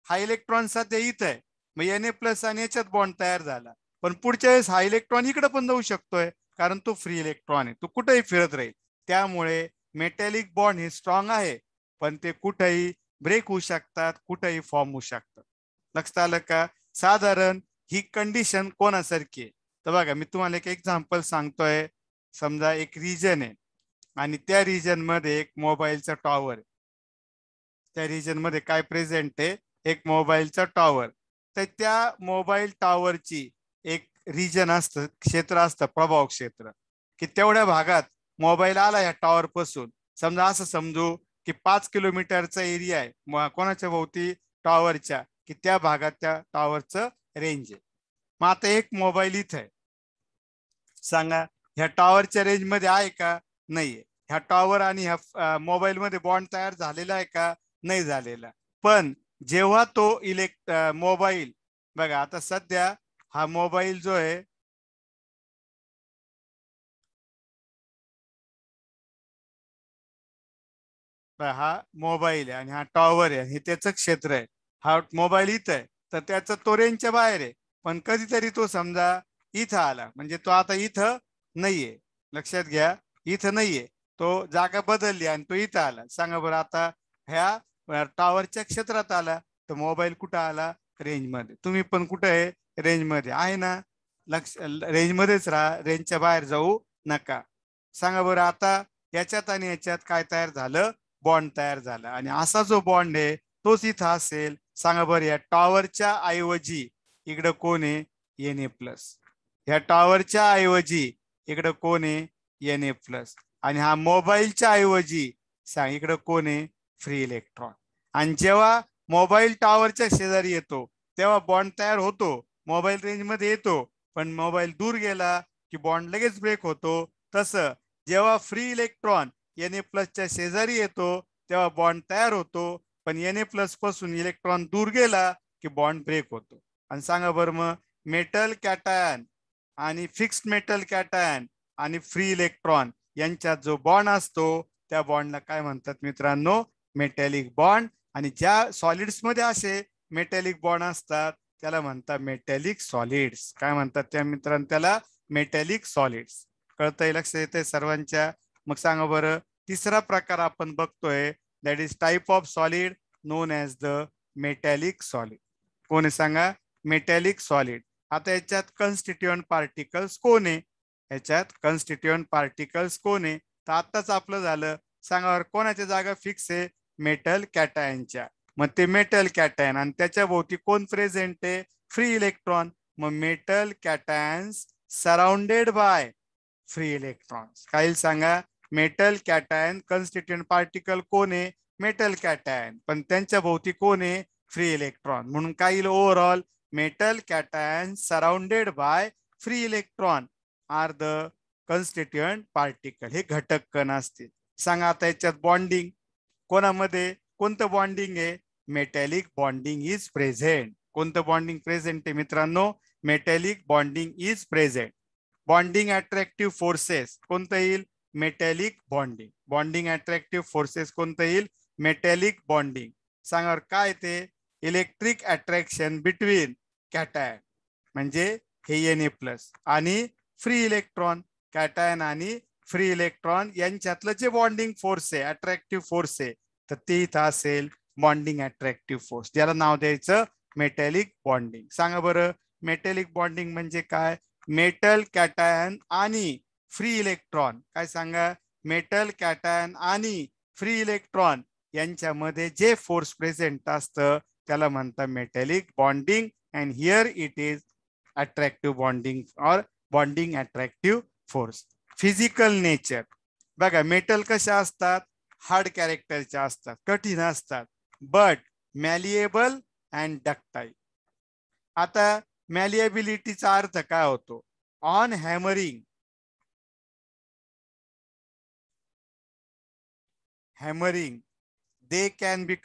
हा इलेक्ट्रॉन सध्या इथं आहे, मग Na+ आणि याच्यात बॉन्ड तयार झाला, पण पुढच्या वेळेस हा इलेक्ट्रॉन इकडे पण जाऊ शकतोय कारण तो फ्री इलेक्ट्रॉन आहे, तो कुठेही फिरत राहील. त्यामुळे मेटॅलिक बॉन्ड हे स्ट्रॉंग आहे, पण ते कुठेही ब्रेक होऊ शकतात, कुठेही फॉर्म होऊ शकतात. लक्षात आलं का? साधारण ही कंडिशन कोणासारखी आहे? तर बघा मी तुम्हाला एक एक्झाम्पल सांगतोय. समजा एक रिजन आहे आणि त्या रिजन मध्ये एक मोबाईलचा टॉवर आहे. त्या रिजन मध्ये काय प्रेझेंट आहे? एक मोबाईलचा टॉवर. तर त्या मोबाईल टॉवरची एक रिजन असतं, क्षेत्र असतं, प्रभाव क्षेत्र, की तेवढ्या भागात मोबाईल आला या टॉवर पासून. समजा असं समजू की 5 किलोमीटरचा एरिया आहे कोणाच्या भोवती? टॉवरच्या, की त्या भागात त्या टॉवरचं रेंज आहे. मग आता एक मोबाईल इथं आहे. सांगा, ह्या टॉवरच्या रेंज मध्ये आहे का? नाहीये. ह्या टॉवर आणि ह्या मोबाईल मध्ये बॉन्ड तयार झालेला आहे का? नाही झालेला. पण जेव्हा तो मोबाईल, बघा आता सध्या हा मोबाईल जो आहे, हा मोबाईल आहे आणि हा टॉवर आहे, हे त्याचं क्षेत्र आहे. हा मोबाईल इथं आहे तर त्याचा तो रेंजच्या बाहेर आहे. पण कधीतरी तो समजा इथं आला, म्हणजे तो आता इथं नाहीये. लक्षात घ्या, इथं नाहीये, तो जागा बदलली आणि तो इथं आला. सांगा बरं, आता ह्या टॉवरच्या क्षेत्रात आला तर मोबाईल कुठं आला? रेंज मध्ये. तुम्ही पण कुठं आहे? रेंज मध्ये आहे ना? रेंज मध्येच राहा, रेंजच्या बाहेर जाऊ नका. सांगा बरं, आता याच्यात आणि याच्यात काय तयार झालं? बॉन्ड तयार झाला. आणि असा जो बॉन्ड आहे तोच इथं असेल. सांगा बरं, या टॉवरच्या ऐवजी इकडं कोण आहे? Na+. ह्या टॉवरच्या ऐवजी इकडं कोण आहे? Na+. आणि हा मोबाईलच्या ऐवजी सांग इकडं कोण आहे? Free electron. आणि जेव्हा मोबाईल टॉवरच्या शेजारी येतो तेव्हा बॉन्ड तयार होतो, मोबाईल रेंज मध्ये येतो, पण मोबाईल दूर गेला की बॉन्ड लगेच ब्रेक होतो. तसं जेव्हा फ्री इलेक्ट्रॉन Na+च्या शेजारी येतो तेव्हा बॉन्ड तयार होतो, पण Na+ पासून इलेक्ट्रॉन दूर गेला की बॉन्ड ब्रेक होतो. आणि सांगा बरं, मग मेटल कॅटायन आणि फिक्स्ड मेटल कॅटायन आणि फ्री इलेक्ट्रॉन यांच्यात जो बॉन्ड असतो त्या बॉन्डला काय म्हणतात मित्रांनो? Metallic bond. आणि ज्या सॉलिड्स मध्ये असे मेटॅलिक बॉन्ड असतात त्याला म्हणतात मेटॅलिक सॉलिड्स. काय म्हणतात त्या मित्रांनो? त्याला मेटॅलिक सॉलिड्स. कळतंय? लक्ष येते सर्वांच्या? मग सांगा बरं, तिसरा प्रकार आपण बघतोय, that is type of solid non as the metallic solid. कोण आहे सांगा? Metallic solid. आता याच्यात कन्स्टिट्युएंट पार्टिकल्स कोण आहे? याच्यात कन्स्टिट्युएंट पार्टिकल्स कोण आहे? तर आत्ताच आपलं झालं. सांगा बरं, कोणाच्या जागा फिक्स आहे? मेटल कॅटायनच्या. मग ते मेटल कॅटायन आणि त्याच्या भोवती कोण प्रेझेंट आहे? Free electron. मग metal cations surrounded by free electrons. काही सांगा मेटल कॅटायन कन्स्टिट्यूएंट पार्टिकल कोण आहे? मेटल कॅटायन, पण त्यांच्या भोवती कोण आहे? Free electron. म्हणून काय येईल overall? Metal cation surrounded by free electron are the constituent particle. हे घटक कण असतील. सांगा आता याच्यात बॉन्डिंग कोणामध्ये कोणतं बॉन्डिंग आहे? Metallic bonding is present. कोणतं बॉन्डिंग प्रेझेंट आहे मित्रांनो? Metallic bonding is present. Bonding attractive forces कोणतं येईल? Metallic bonding. Bonding attractive forces कोणतं येईल? Metallic bonding. सांगा काय ते? इलेक्ट्रिक अट्रॅक्शन बिटवीन कॅटायन म्हणजे हे Na+ आणि फ्री इलेक्ट्रॉन. कॅटायन आणि फ्री इलेक्ट्रॉन यांच्यातलं जे बॉन्डिंग फोर्स आहे, अट्रॅक्टिव्ह फोर्स आहे, तर ते इथं असेल बॉन्डिंग अट्रॅक्टिव्ह फोर्स, ज्याला नाव द्यायचं मेटॅलिक बॉन्डिंग. सांगा बरं मेटॅलिक बॉन्डिंग म्हणजे काय? मेटल कॅटायन आणि फ्री इलेक्ट्रॉन. काय सांगा? मेटल कॅटायन आणि फ्री इलेक्ट्रॉन यांच्यामध्ये जे फोर्स प्रेझेंट असतं त्याला म्हणतात metallic bonding. And here it is attractive bonding और bonding attractive force. Physical nature बघा, मेटल कशा असतात? हार्ड कॅरेक्टरच्या असतात, कठीण असतात, बट मॅलिएबल अँड डक्टाईल. आता मॅलिएबिलिटीचा अर्थ काय होतो? On hammering they can be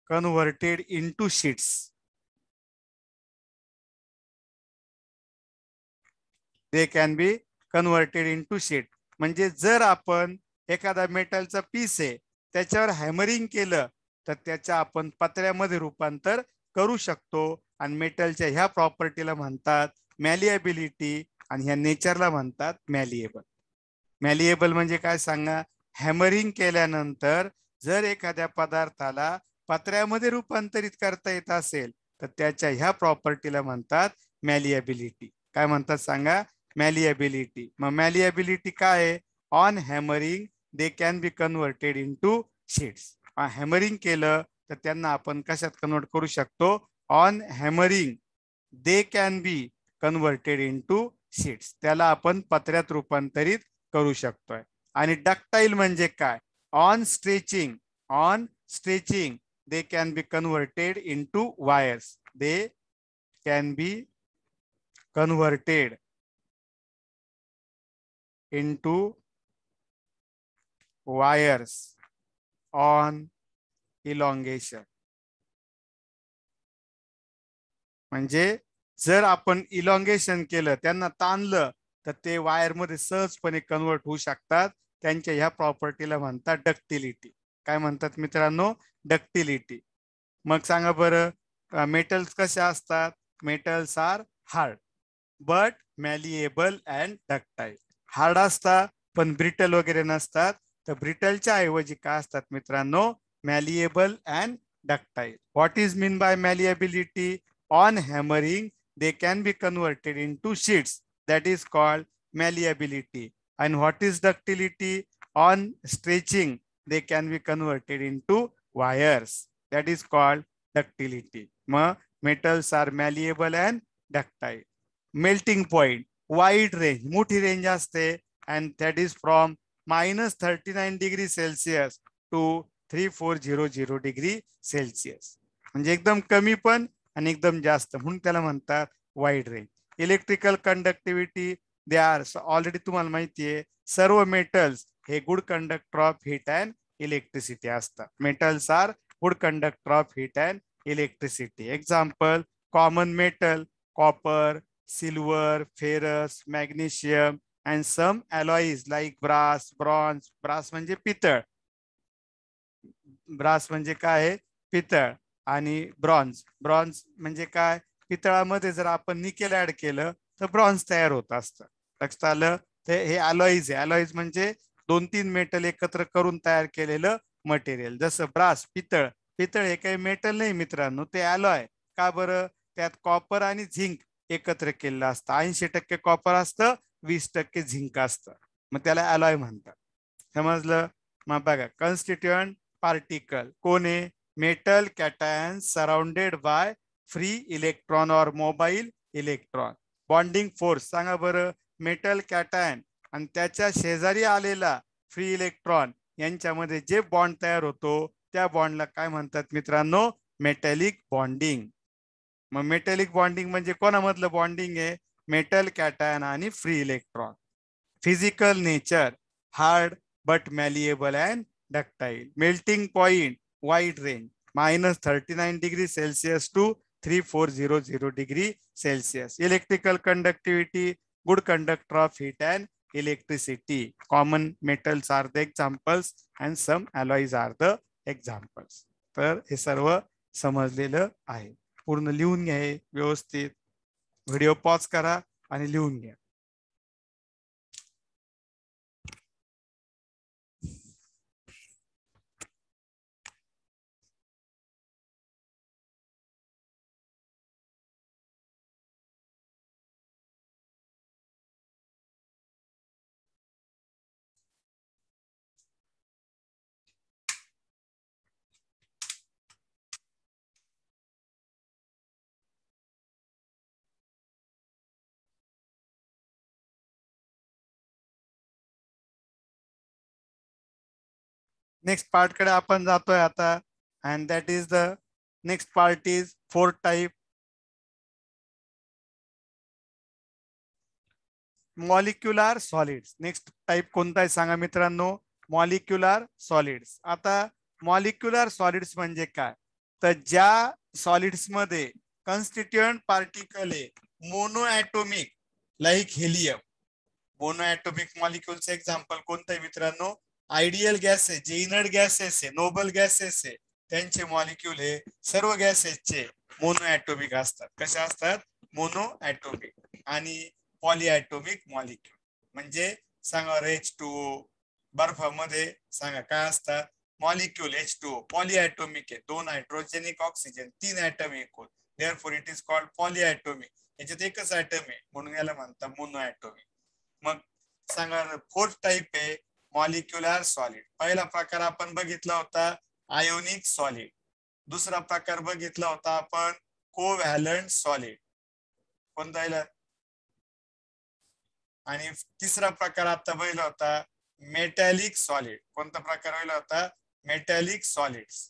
converted into sheets. They can be converted into sheet. म्हणजे जर आपण एखादा मेटलचा पीस आहे त्याच्यावर हॅमरिंग केलं तर त्याच्या आपण पत्र्यामध्ये रूपांतर करू शकतो. आणि मेटलच्या ह्या प्रॉपर्टीला म्हणतात मॅलिएबिलिटी आणि ह्या नेचरला म्हणतात मॅलिएबल. मॅलिएबल म्हणजे काय सांगा? हॅमरिंग केल्यानंतर जर एखाद्या पदार्थाला पत्र्यामध्ये रूपांतरित करता येत असेल तर त्याच्या ह्या प्रॉपर्टीला म्हणतात मॅलिएबिलिटी. काय म्हणतात सांगा? मॅलिएबिलिटी. मग मॅलिएबिलिटी काय आहे? On hammering they can be converted into sheets. Hammering केलं तर त्यांना आपण कशात कन्वर्ट करू शकतो? On hammering they can be converted into sheets. त्याला आपण पत्र्यात रूपांतरित करू शकतोय. आणि डक्टाईल म्हणजे काय? On stretching they can be converted into wires. They can be converted into wires on elongation. म्हणजे जर आपण इलॉंगेशन केलं, त्यांना ताणलं तर ते वायर मध्ये सहजपणे कन्वर्ट होऊ शकतात. त्यांच्या ह्या प्रॉपर्टीला म्हणतात डक्टिलिटी. काय म्हणतात मित्रांनो? डक्टिलिटी. मग सांगा बरं मेटल्स कशा असतात? Metals are hard but malleable and ductile. Hard असतात पण ब्रिटल वगैरे नसतात. तर ब्रिटलच्या ऐवजी काय असतात मित्रांनो? Malleable and ductile. What is mean by malleability? On hammering they can be converted into sheets. That is called malleability. And what is ductility? On stretching they can be converted into wires. That is called ductility. Metals are malleable and ductile. Melting point, wide range, मोठी range असते, and that is from -39 degree Celsius to 3400 degree Celsius. म्हणजे एकदम कमी पण आणि एकदम जास्त, म्हणून त्याला म्हणतात wide range. Electrical conductivity they are already तुम्हाला माहिती आहे. सर्व मेटल्स हे good conductor of heat and electricity असतात. Metals are good conductor of heat and electricity. Example common metal copper, silver, ferrous, magnesium and some alloys like brass, bronze. Brass म्हणजे पितळ. Brass म्हणजे काय? पितळ. आणि ब्रॉन्झ म्हणजे काय? पितळामध्ये जर आपण निकेल ऍड केलं तर ब्रॉन्झ तयार होत असतं. लक्षात आलं? ते हे अलॉईज आहे. अलॉईज म्हणजे 2-3 मेटल एकत्र करून तयार केलेलं मटेरियल. जसं ब्रास, पितळ हे काही मेटल नाही मित्रांनो, ते अलॉय. का बरं? त्यात कॉपर आणि झिंक एकत्र केलेलं असतं. 80% कॉपर असतं, 20% झिंक असतं, मग त्याला अलॉय म्हणतात. समजलं? मग बघा कन्स्टिट्यूएंट पार्टिकल कोण आहे? Metal cation surrounded by free electron और मोबाईल इलेक्ट्रॉन. बॉन्डिंग फोर्स सांगा बरं. मेटल कॅटायन आणि त्याच्या शेजारी आलेला फ्री इलेक्ट्रॉन यांच्यामध्ये जे बॉन्ड तयार होतो त्या बॉन्डला काय म्हणतात मित्रांनो? Metallic bonding. मग मेटॅलिक बॉन्डिंग म्हणजे कोणामधलं बॉन्डिंग आहे? मेटल कॅटायन आणि free electron. Physical nature hard but malleable and ductile. Melting point wide range -39 degree Celsius to 3400 degree Celsius. Electrical conductivity good conductor of heat and electricity. Common metals are the examples and some alloys are the examples. तर हे सर्व समजलेलं आहे. पूर्ण लिहून घ्या व्यवस्थित. Video pause करा आणि लिहून घ्या. नेक्स्ट पार्ट कडे आपण जातोय आता. And that is the next part is fourth type. Molecular solids. Next type कोणता आहे सांगा मित्रांनो? Molecular solids. आता मॉलिक्युलर सॉलिड्स म्हणजे काय? तर ज्या सॉलिड्स मध्ये कॉन्स्टिट्युएंट पार्टिकल आहे mono atomic like helium. Mono atomic मॉलिक्युलचे एक्झाम्पल कोणतं आहे मित्रांनो? आयडियल गॅसेस, जे इनर्ट गॅसेस आहे, नोबल गॅसेस आहे, त्यांचे मॉलिक्युल हे सर्व गॅसेसचे मोनो ॲटोमिक असतात. कसे असतात? Mono atomic. आणि पॉलिॲटोमिक मॉलिक्युल म्हणजे सांगा H2O. बर्फामध्ये सांगा काय असतात? मॉलिक्युल H2O पॉलिॲटोमिक आहे. 2 हायड्रोजनिक ऑक्सिजन 3 ॲटम एकूण. Therefore it is called polyatomic. याच्यात एकच ॲटम आहे म्हणून याला म्हणतात मोनो ॲटोमिक. मग सांगा फोर्थ टाइप आहे मॉलिक्युलर सॉलिड. पहिला प्रकार आपण बघितला होता आयोनिक सॉलिड. दुसरा प्रकार बघितला होता आपण कोव्हॅलंट सॉलिड. कोणता आहे? आणि तिसरा प्रकार आता बघितला होता मेटॅलिक सॉलिड. कोणता प्रकार बघितला होता? Metallic solids.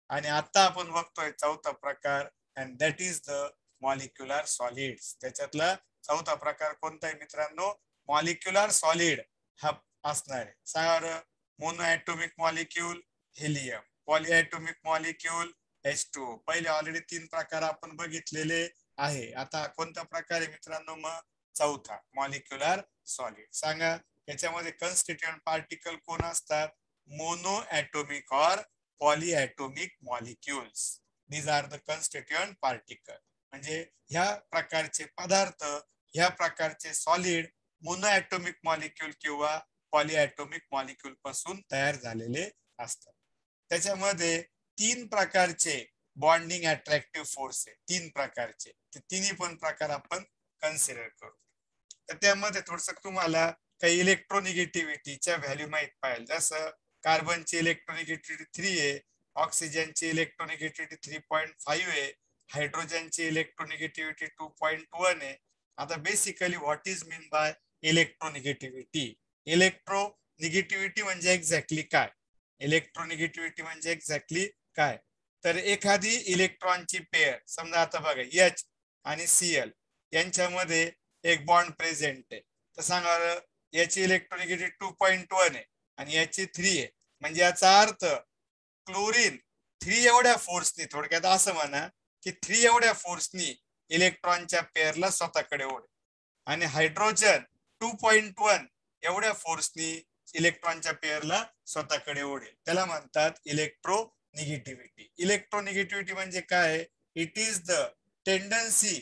आणि आता आपण बघतोय चौथा प्रकार and that is the molecular solids. त्याच्यातला चौथा प्रकार कोणता आहे मित्रांनो? मॉलिक्युलर सॉलिड हा असणार आहे. सांगा mono atomic molecule helium, polyatomic molecule H2O. पहिले ऑलरेडी 3 प्रकार आपण बघितलेले आहे. आता कोणता प्रकार आहे मित्रांनो? मग चौथा मॉलिक्युलर सॉलिड. सांगा याच्यामध्ये कॉन्स्टिट्युएंट पार्टिकल कोण असतात? मोनो ॲटोमिक और polyatomic molecules. These are the constituent particle. म्हणजे ह्या प्रकारचे पदार्थ, ह्या प्रकारचे सॉलिड मोनो ॲटोमिक मॉलिक्युल किंवा पॉलिॲटोमिक मॉलिक्युल पासून तयार झालेले असतात. त्याच्यामध्ये 3 प्रकारचे बॉन्डिंग अट्रॅक्टिव्ह फोर्स आहे. 3 प्रकारचे. ते तिन्ही पण प्रकार आपण कन्सिडर करू. तर त्यामध्ये थोडस तुम्हाला काही इलेक्ट्रोनिगेटिव्हिटीच्या व्हॅल्यू माहित पाहिजे. जसं कार्बनची इलेक्ट्रोनिगेटिव्हिटी 3 आहे, ऑक्सिजनची इलेक्ट्रोनिगेटिव्हिटी 3.5 आहे, हायड्रोजनची इलेक्ट्रोनिगेटिव्हिटी 2.1 आहे. आता basically what is mean by electronegativity? Electronegativity म्हणजे एक्झॅक्टली काय? इलेक्ट्रोनिगेटिव्हिटी म्हणजे एक्झॅक्टली काय? तर एखादी इलेक्ट्रॉनची पेअर समजा आता बघा H आणि Cl यांच्यामध्ये एक बॉन्ड प्रेझेंट आहे. तर सांगा याची इलेक्ट्रोनिगेटिव्हिटी 2.1 आहे आणि याची 3 आहे. म्हणजे याचा अर्थ क्लोरीन 3 एवढ्या फोर्सनी, थोडक्यात असं म्हणा की 3 एवढ्या फोर्सनी इलेक्ट्रॉनच्या पेअरला स्वतःकडे ओढ. आणि हायड्रोजन 2.1 एवढ्या फोर्सनी इलेक्ट्रॉनच्या पेअरला स्वतःकडे ओढेल. त्याला म्हणतात इलेक्ट्रोनिगेटिव्हिटी. इलेक्ट्रोनिगेटिव्हिटी म्हणजे काय? It is the tendency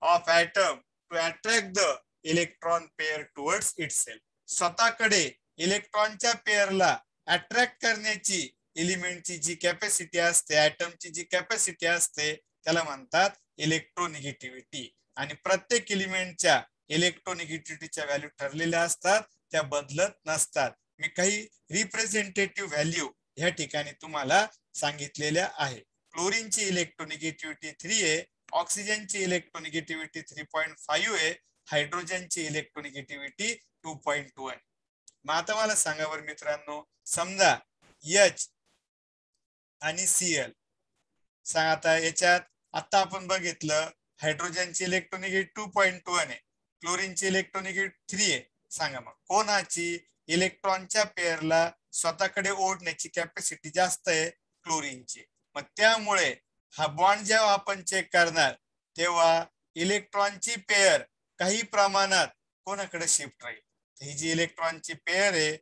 of atom to attract the electron pair towards itself. स्वतःकडे इलेक्ट्रॉनच्या पेअरला अट्रॅक्ट करण्याची एलिमेंटची जी कॅपॅसिटी असते, ॲटमची जी कॅपॅसिटी असते त्याला म्हणतात इलेक्ट्रोनिगेटिव्हिटी. आणि प्रत्येक एलिमेंटच्या इलेक्ट्रोनिगेटिव्हिटीच्या व्हॅल्यू ठरलेल्या असतात, त्या बदलत नसतात. मी काही रिप्रेझेंटेटिव्ह व्हॅल्यू या ठिकाणी तुम्हाला सांगितलेल्या आहे. क्लोरीनची इलेक्ट्रोनिगेटिव्हिटी 3 आहे, ऑक्सिजनची इलेक्ट्रोनिगेटिव्हिटी 3.5 आहे, हायड्रोजनची इलेक्ट्रोनिगेटिव्हिटी 2.2 आहे. मग आता मला सांगा बरं मित्रांनो, समजा H आणि Cl सांगा. आता याच्यात आता आपण बघितलं हायड्रोजनची इलेक्ट्रोनिगेटिव्हिटी 2.1 आहे, क्लोरीनची इलेक्ट्रोनिगेटिव्हिटी 3 आहे. सांगा मग कोणाची इलेक्ट्रॉनच्या पेअरला स्वतःकडे ओढण्याची कॅपॅसिटी जास्त आहे? क्लोरीनची. मग त्यामुळे हा बॉन्ड जेव्हा आपण चेक करणार तेव्हा इलेक्ट्रॉनची पेअर काही प्रमाणात कोणाकडे शिफ्ट राहील. ही जी इलेक्ट्रॉनची पेअर आहे,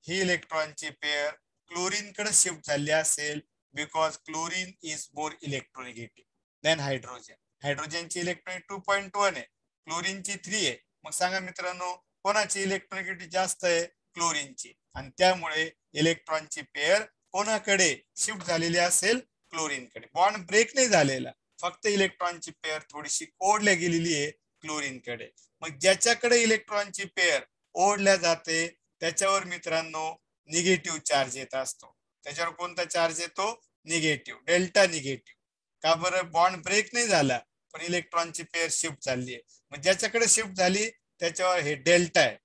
ही इलेक्ट्रॉनची पेअर क्लोरीन कडे शिफ्ट झाली असेल, because chlorine is more electronegative than hydrogen. हायड्रोजनची इलेक्ट्रॉनिक 2.1 आहे, क्लोरीनची 3 आहे. मग सांगा मित्रांनो कोणाची इलेक्ट्रोनिगेटिव्हिटी जास्त आहे? क्लोरीनची. आणि त्यामुळे इलेक्ट्रॉनची पेअर कोणाकडे शिफ्ट झालेली असेल? क्लोरीनकडे. बॉन्ड ब्रेक नाही झालेला, फक्त इलेक्ट्रॉनची पेअर थोडीशी ओढल्या गेलेली आहे क्लोरीनकडे. मग ज्याच्याकडे इलेक्ट्रॉनची पेअर ओढल्या जाते त्याच्यावर मित्रांनो निगेटिव्ह चार्ज येत असतो. त्याच्यावर कोणता चार्ज येतो? Negative, delta negative. का बरं? बॉन्ड ब्रेक नाही झाला पण इलेक्ट्रॉनची पेअर शिफ्ट झाली आहे. मग ज्याच्याकडे शिफ्ट झाली त्याच्यावर हे डेल्टा आहे,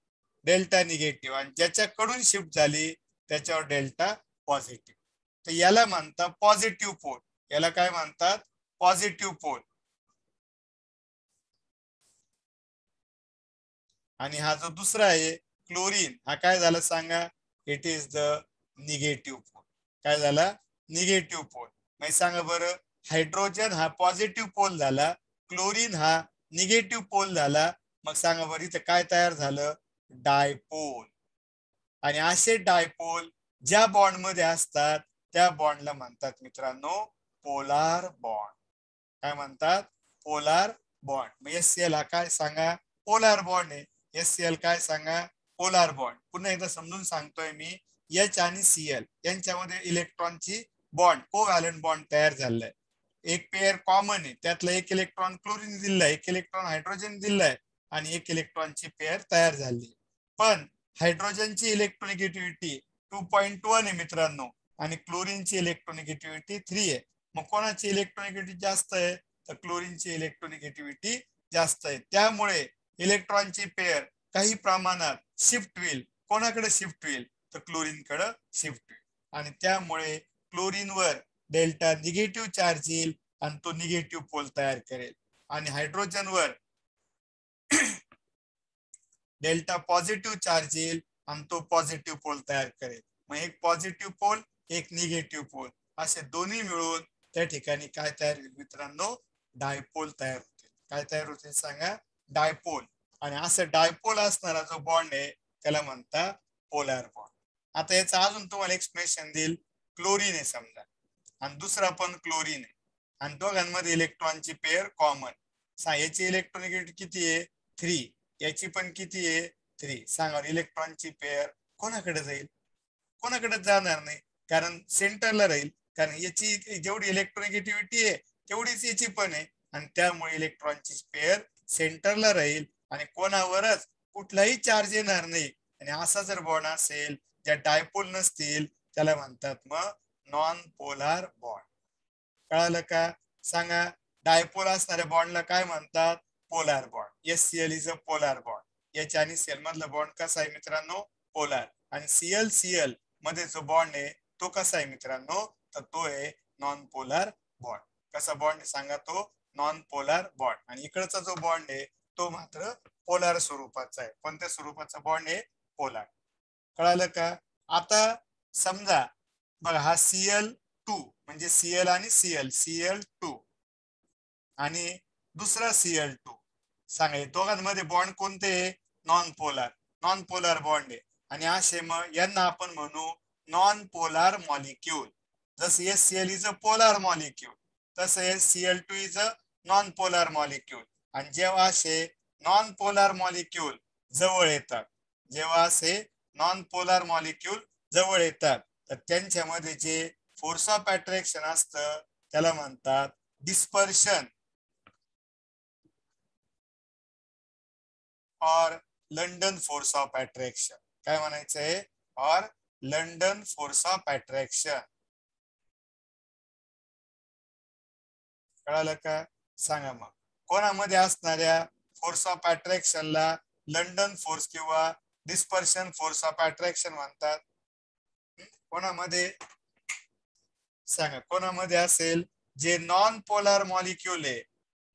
डेल्टा निगेटिव्ह. आणि ज्याच्याकडून शिफ्ट झाली त्याच्यावर डेल्टा पॉझिटिव्ह. तर याला म्हणतात पॉझिटिव्ह पोल. याला काय म्हणतात? Positive pole. आणि हा जो दुसरा आहे क्लोरीन, हा काय झाला सांगा? It is the negative pole. काय झाला? Negative pole. मग सांगा बरं, हायड्रोजन हा पॉझिटिव्ह पोल झाला, क्लोरीन हा निगेटिव्ह पोल झाला. मग सांगा बरं इथे काय तयार झालं? डायपोल. आणि असे डायपोल ज्या बॉन्ड मध्ये असतात त्या बॉन्डला म्हणतात मित्रांनो पोलार बॉन्ड. काय म्हणतात? Polar bond. मग एससीएल हा काय सांगा? पोलार बॉन्ड आहे. एससीएल काय सांगा? Polar bond. पुन्हा एकदा समजून सांगतोय मी, एच आणि सीएल यांच्यामध्ये इलेक्ट्रॉनची बॉन्ड कोव्हॅलंट बॉन्ड तयार झालाय. एक पेअर कॉमन आहे, त्यातला एक इलेक्ट्रॉन क्लोरीन दिलाय, एक इलेक्ट्रॉन हायड्रोजन दिलाय आणि एक इलेक्ट्रॉनची पेअर तयार झाली. पण हायड्रोजनची इलेक्ट्रोनिगेटिव्हिटी 2.1 आहे मित्रांनो आणि क्लोरीनची इलेक्ट्रोनिगेटिव्हिटी 3 आहे. मग कोणाची इलेक्ट्रोनिगेटिव्हिटी जास्त आहे? तर क्लोरीनची इलेक्ट्रोनिगेटिव्हिटी जास्त आहे. त्यामुळे इलेक्ट्रॉनची पेअर काही प्रमाणात शिफ्ट होईल. कोणाकडे शिफ्ट होईल? तर क्लोरीनकडे शिफ्ट होईल. आणि त्यामुळे क्लोरीनवर डेल्टा निगेटिव्ह चार्ज येईल आणि तो निगेटिव्ह पोल तयार करेल. आणि हायड्रोजनवर डेल्टा पॉझिटिव्ह चार्ज येईल आणि तो पॉझिटिव्ह पोल तयार करेल. मग एक पॉझिटिव्ह पोल, एक निगेटिव्ह पोल, असे दोन्ही मिळून त्या ठिकाणी काय तयार होईल मित्रांनो? डायपोल तयार होतील. काय तयार होतील सांगा? डायपोल. आणि असं डायपोल असणारा जो बॉन्ड आहे त्याला म्हणतात पोलार बॉन्ड. आता याचं अजून तुम्हाला एक्सप्लेनेशन देईल. क्लोरीन आहे समजा आणि दुसरा पण क्लोरीन आहे आणि दोघांमध्ये इलेक्ट्रॉनची पेअर कॉमन. याची इलेक्ट्रॉनिगेटिव्हिटी किती आहे? 3. याची पण किती आहे? 3. सांगा इलेक्ट्रॉनची पेअर कोणाकडे जाईल? कोणाकडे जाणार नाही, कारण सेंटरला राहील. कारण याची जेवढी इलेक्ट्रोनिगेटिव्हिटी आहे तेवढीच याची पण आहे आणि त्यामुळे इलेक्ट्रॉनची पेअर सेंटरला राहील आणि कोणावरच कुठलाही चार्ज येणार नाही. आणि असा जर बॉन्ड असेल ज्या डायपोल नसतील त्याला म्हणतात मग नॉन पोलार बॉन्ड. कळालं का? सांगा डायपोल असणाऱ्या बॉन्डला काय म्हणतात? Polar bond. SCL is a polar bond. H आणि सीएल मधला बॉन्ड कसा आहे मित्रांनो? पोलार. आणि सीएल सीएल मध्ये जो बॉन्ड आहे तो कसा आहे मित्रांनो? तर तो आहे नॉन पोलार बॉन्ड. कसा बॉन्ड सांगा? तो नॉन पोलार बॉन्ड. आणि इकडचा जो बॉन्ड आहे तो मात्र पोलार स्वरूपाचा आहे. कोणत्या स्वरूपाचा बॉन्ड आहे? पोलार. कळालं का? आता समजा बघा हा Cl2 म्हणजे सीएल आणि सीएल, Cl2 आणि दुसरा Cl2. सांगा दोघांमध्ये बॉन्ड कोणते? Non polar. Non polar bond आहे. आणि असे मग यांना आपण म्हणू नॉन पोलार मॉलिक्यूल. जसं HCl is a polar molecule तसं Cl2 is a non polar molecule. आणि जेव्हा असे नॉन पोलार मॉलिक्यूल जवळ येतात, जेव्हा असे नॉन पोलार मॉलिक्यूल जवळ येतात तर त्यांच्यामध्ये जे फोर्स ऑफ अट्रॅक्शन असतं त्याला म्हणतात डिस्पर्शन और लंडन फोर्स ऑफ अट्रॅक्शन. काय म्हणायचंय? और लंडन फोर्स ऑफ अट्रॅक्शन. कळालं का? सांगा मग कोणामध्ये असणाऱ्या फोर्स ऑफ अट्रॅक्शनला लंडन फोर्स किंवा डिस्पर्शन फोर्स ऑफ अट्रॅक्शन म्हणतात? कोणामध्ये सांगा, कोणामध्ये असेल? जे नॉन पोलार मॉलिक्यूल आहे,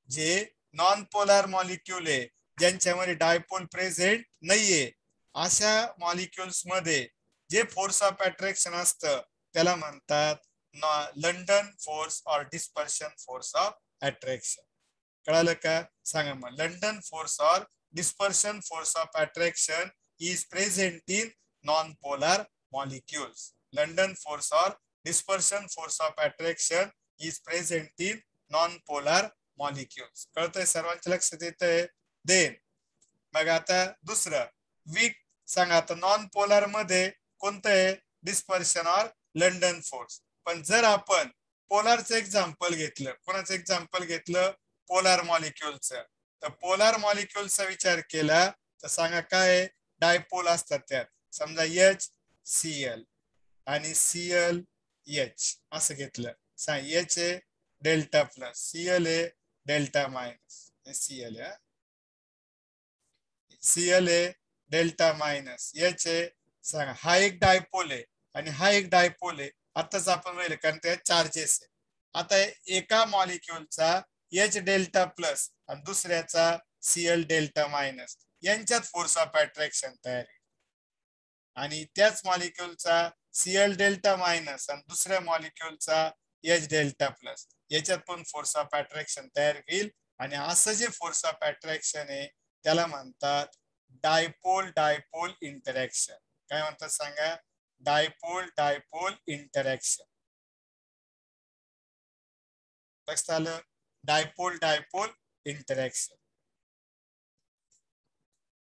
जे नॉन पोलार मॉलिक्यूल आहे, ज्यांच्यामध्ये डायपोल प्रेझेंट नाहीये, अशा मॉलिक्युल्स मध्ये जे फोर्स ऑफ अट्रॅक्शन असतं त्याला म्हणतात लंडन फोर्स और डिस्पर्शन फोर्स ऑफ अट्रॅक्शन. कळालं का? सांगा मग लंडन फोर्स और dispersion force of attraction is present in non polar molecules. London force और dispersion force of attraction is present in non-polar molecules. कळतंय सर्वांच्या लक्षात येतंय? देन मग आता दुसरं वीक सांगा. आता नॉन पोलार मध्ये कोणतं आहे? डिस्पर्शन और लंडन फोर्स. पण जर आपण पोलारचं एक्झाम्पल घेतलं, कोणाचं एक्झाम्पल घेतलं? पोलार मॉलिक्युलचं. तर पोलार मॉलिक्युलचा विचार केला तर सांगा काय? डायपोल असतात त्यात. समजा HCl आणि Cl H असं घेतलं. H आहे डेल्टा प्लस, Cl आहे डेल्टा मायनस, Cl आहे डेल्टा मायनस, H आहे सांगा. हा एक डायपोल आहे आणि हा एक डायपोल आहे. आताच आपण पाहिलं कारण ते चार्जेस आहे. आता एका मॉलिक्युलचा H डेल्टा प्लस आणि दुसऱ्याचा Cl डेल्टा मायनस यांच्यात फोर्स ऑफ अट्रॅक्शन तयार आहे. आणि त्याच मॉलिक्युलचा Cl डेल्टा मायनस आणि दुसऱ्या मॉलिक्युलचा H डेल्टा प्लस याच्यात पण फोर्स ऑफ अट्रॅक्शन तयार होईल. आणि असं जे फोर्स ऑफ अट्रॅक्शन आहे त्याला म्हणतात डायपोल डायपोल इंटरॅक्शन. काय म्हणतात सांगा? Dipole dipole interaction. लक्षात आलं? Dipole dipole interaction.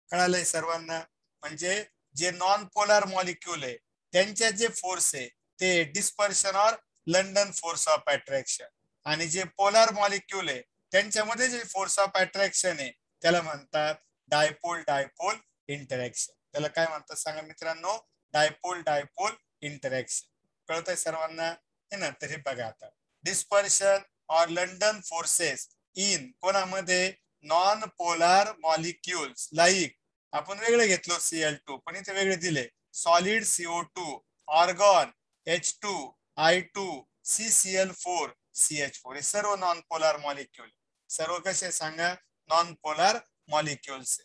कळालंय सर्वांना? म्हणजे जे नॉन पोलार मॉलिक्यूल आहे त्यांच्यात जे फोर्स आहे ते डिस्पर्शन और लंडन फोर्स ऑफ अट्रॅक्शन, आणि जे पोलार मॉलिक्यूल आहे त्यांच्यामध्ये जे फोर्स ऑफ अट्रॅक्शन आहे त्याला म्हणतात डायपोल डायपोल इंटरॅक्शन. त्याला काय म्हणतात सांगा मित्रांनो? Dipole dipole interaction. कळतंय सर्वांना? हे ना? तर हे बघा आता डिस्पर्शन और लंडन फोर्सेस इन कोणामध्ये? नॉन पोलार मॉलिक्युल्स लाईक आपण वेगळे घेतलो Cl2 पण इथे वेगळे दिले. Solid CO2, argon H2, I2, CCl4, CH4 हे सर्व नॉन पोलार मॉलिक्यूल. सर्व कसे सांगा? Non polar molecules.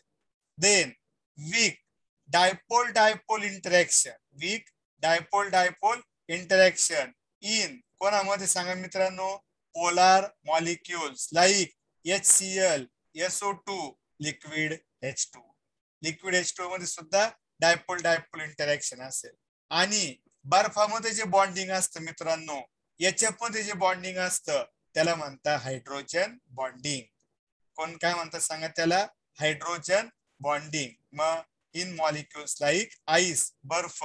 Then weak dipole dipole interaction. Weak dipole dipole interaction in कोणामध्ये सांगा मित्रांनो? Polar molecules like HCl, SO2, liquid H2. Liquid H2 मध्ये सुद्धा डायपोल डायपोल इंटरॅक्शन असेल. आणि बर्फामध्ये जे बॉन्डिंग असतं मित्रांनो, याच्यामध्ये जे बॉन्डिंग असतं त्याला म्हणतात हायड्रोजन बॉन्डिंग. कोण काय म्हणतात सांगा त्याला? Hydrogen bonding. मग इन मॉलिक्युल्स लाईक आईस बर्फ,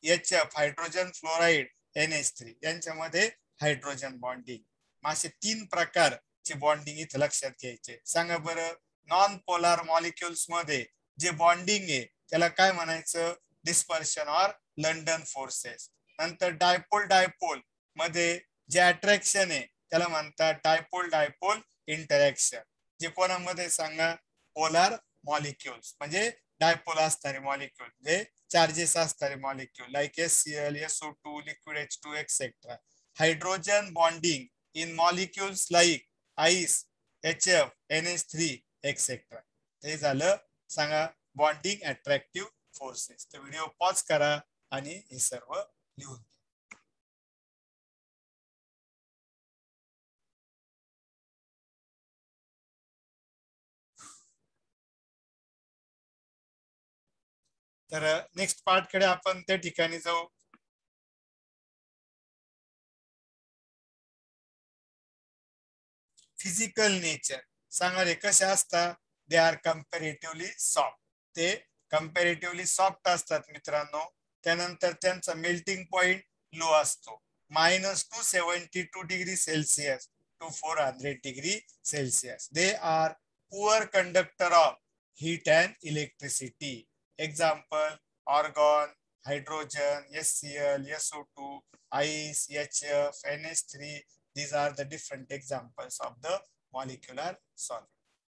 HF हायड्रोजन फ्लोराईड, NH3 यांच्यामध्ये हायड्रोजन बॉन्डिंग. असे 3 प्रकारचे बॉन्डिंग इथे लक्षात घ्यायचे. सांगा बरं नॉन पोलार मॉलिक्युल्स मध्ये जे बॉन्डिंग आहे त्याला काय म्हणायचं? डिस्पर्शन और लंडन फोर्सेस. नंतर डायपोल डायपोल मध्ये जे अट्रॅक्शन आहे त्याला म्हणतात डायपोल डायपोल इंटरॅक्शन. जे कोणामध्ये सांगा? पोलार मॉलिक्युल्स म्हणजे डायपोल असणारे मॉलिक्युल, जे चार्जेस असणारे molecule like HCl, SO2, liquid H2 etcetera. Hydrogen bonding in molecules like ice, HF, NH3 etcetera. ते झालं सांगा बॉन्डिंग अट्रॅक्टिव्ह फोर्सेस. तर व्हिडिओ पॉज करा आणि हे सर्व लिहून. तर नेक्स्ट पार्ट कडे आपण त्या ठिकाणी जाऊ. फिजिकल नेचर सांगा रे कसे असतात? They are comparatively soft. ते कम्पॅरेटिव्हली सॉफ्ट असतात मित्रांनो. त्यानंतर त्यांचा मेल्टिंग पॉइंट लो असतो, -272 degree Celsius to 400 degree Celsius. They are poor conductor of heat and electricity. Example argon, hydrogen, HCl, SO2, ice, HF, NH3 These are the different examples of the molecular solid.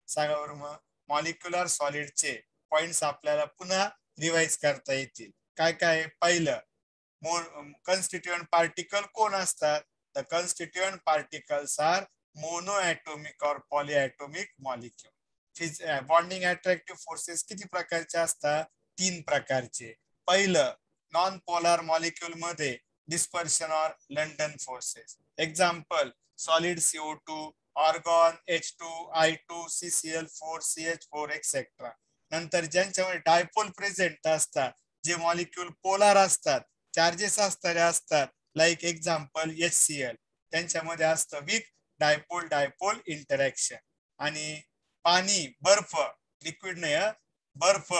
सांगा बरं मग molecular सॉलिडचे points आपल्याला पुन्हा revise करता येतील. काय काय? पहिलं, constituent particle कोण असतात? The constituent particles are monoatomic or polyatomic molecule. Bonding attractive forces किती प्रकारचे असतात? 3 प्रकारचे. पहिलं, नॉन पोलार मॉलिक्युल मध्ये डिस्पर्शन और London forces. Example, solid CO2, argon, H2, I2, CCl4, CH4 etcetera. नंतर ज्यांच्यामध्ये डायपोल प्रेझेंट असतात, जे मॉलिक्युल पोलार असतात, चार्जेस असणारे असतात, लाईक एक्झाम्पल HCl, त्यांच्यामध्ये असतं विक डायपोल डायपोल इंटरॅक्शन. आणि पाणी, बर्फ, लिक्विड नाही, बर्फ,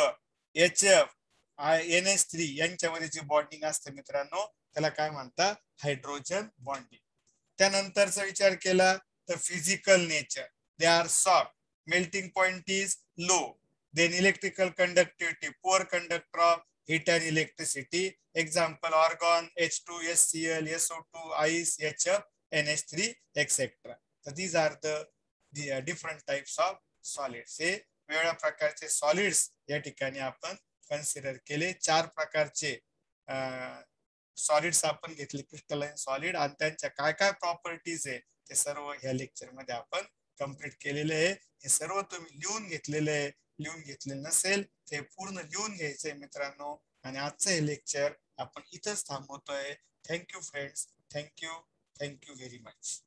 HF, NH3 यांच्यामध्ये जे बॉन्डिंग असतं मित्रांनो, त्याला काय म्हणतात? Hydrogen bonding. त्यानंतरचा विचार केला तर physical nature, they are soft, melting point is low, then electrical conductivity, poor conductor of heat and electricity. Example, argon, H2, HCl, SO2, ice, HF, NH3, etc. So these are the different types of solids. हे वेगवेगळ्या प्रकारचे solids या ठिकाणी आपण consider केले. 4 प्रकारचे solids आपण घेतले, क्रिस्टलाइन सॉलिड, आणि त्यांच्या काय काय प्रॉपर्टीज आहे ते सर्व ह्या लेक्चर मध्ये आपण कंप्लीट केलेले आहे. हे सर्व तुम्ही लिहून घेतलेले आहे. लिहून घेतले नसेल ते पूर्ण लिहून घ्यायचंय मित्रांनो. आणि आजचं हे लेक्चर आपण इथंच थांबवतोय. Thank you friends, thank you very much.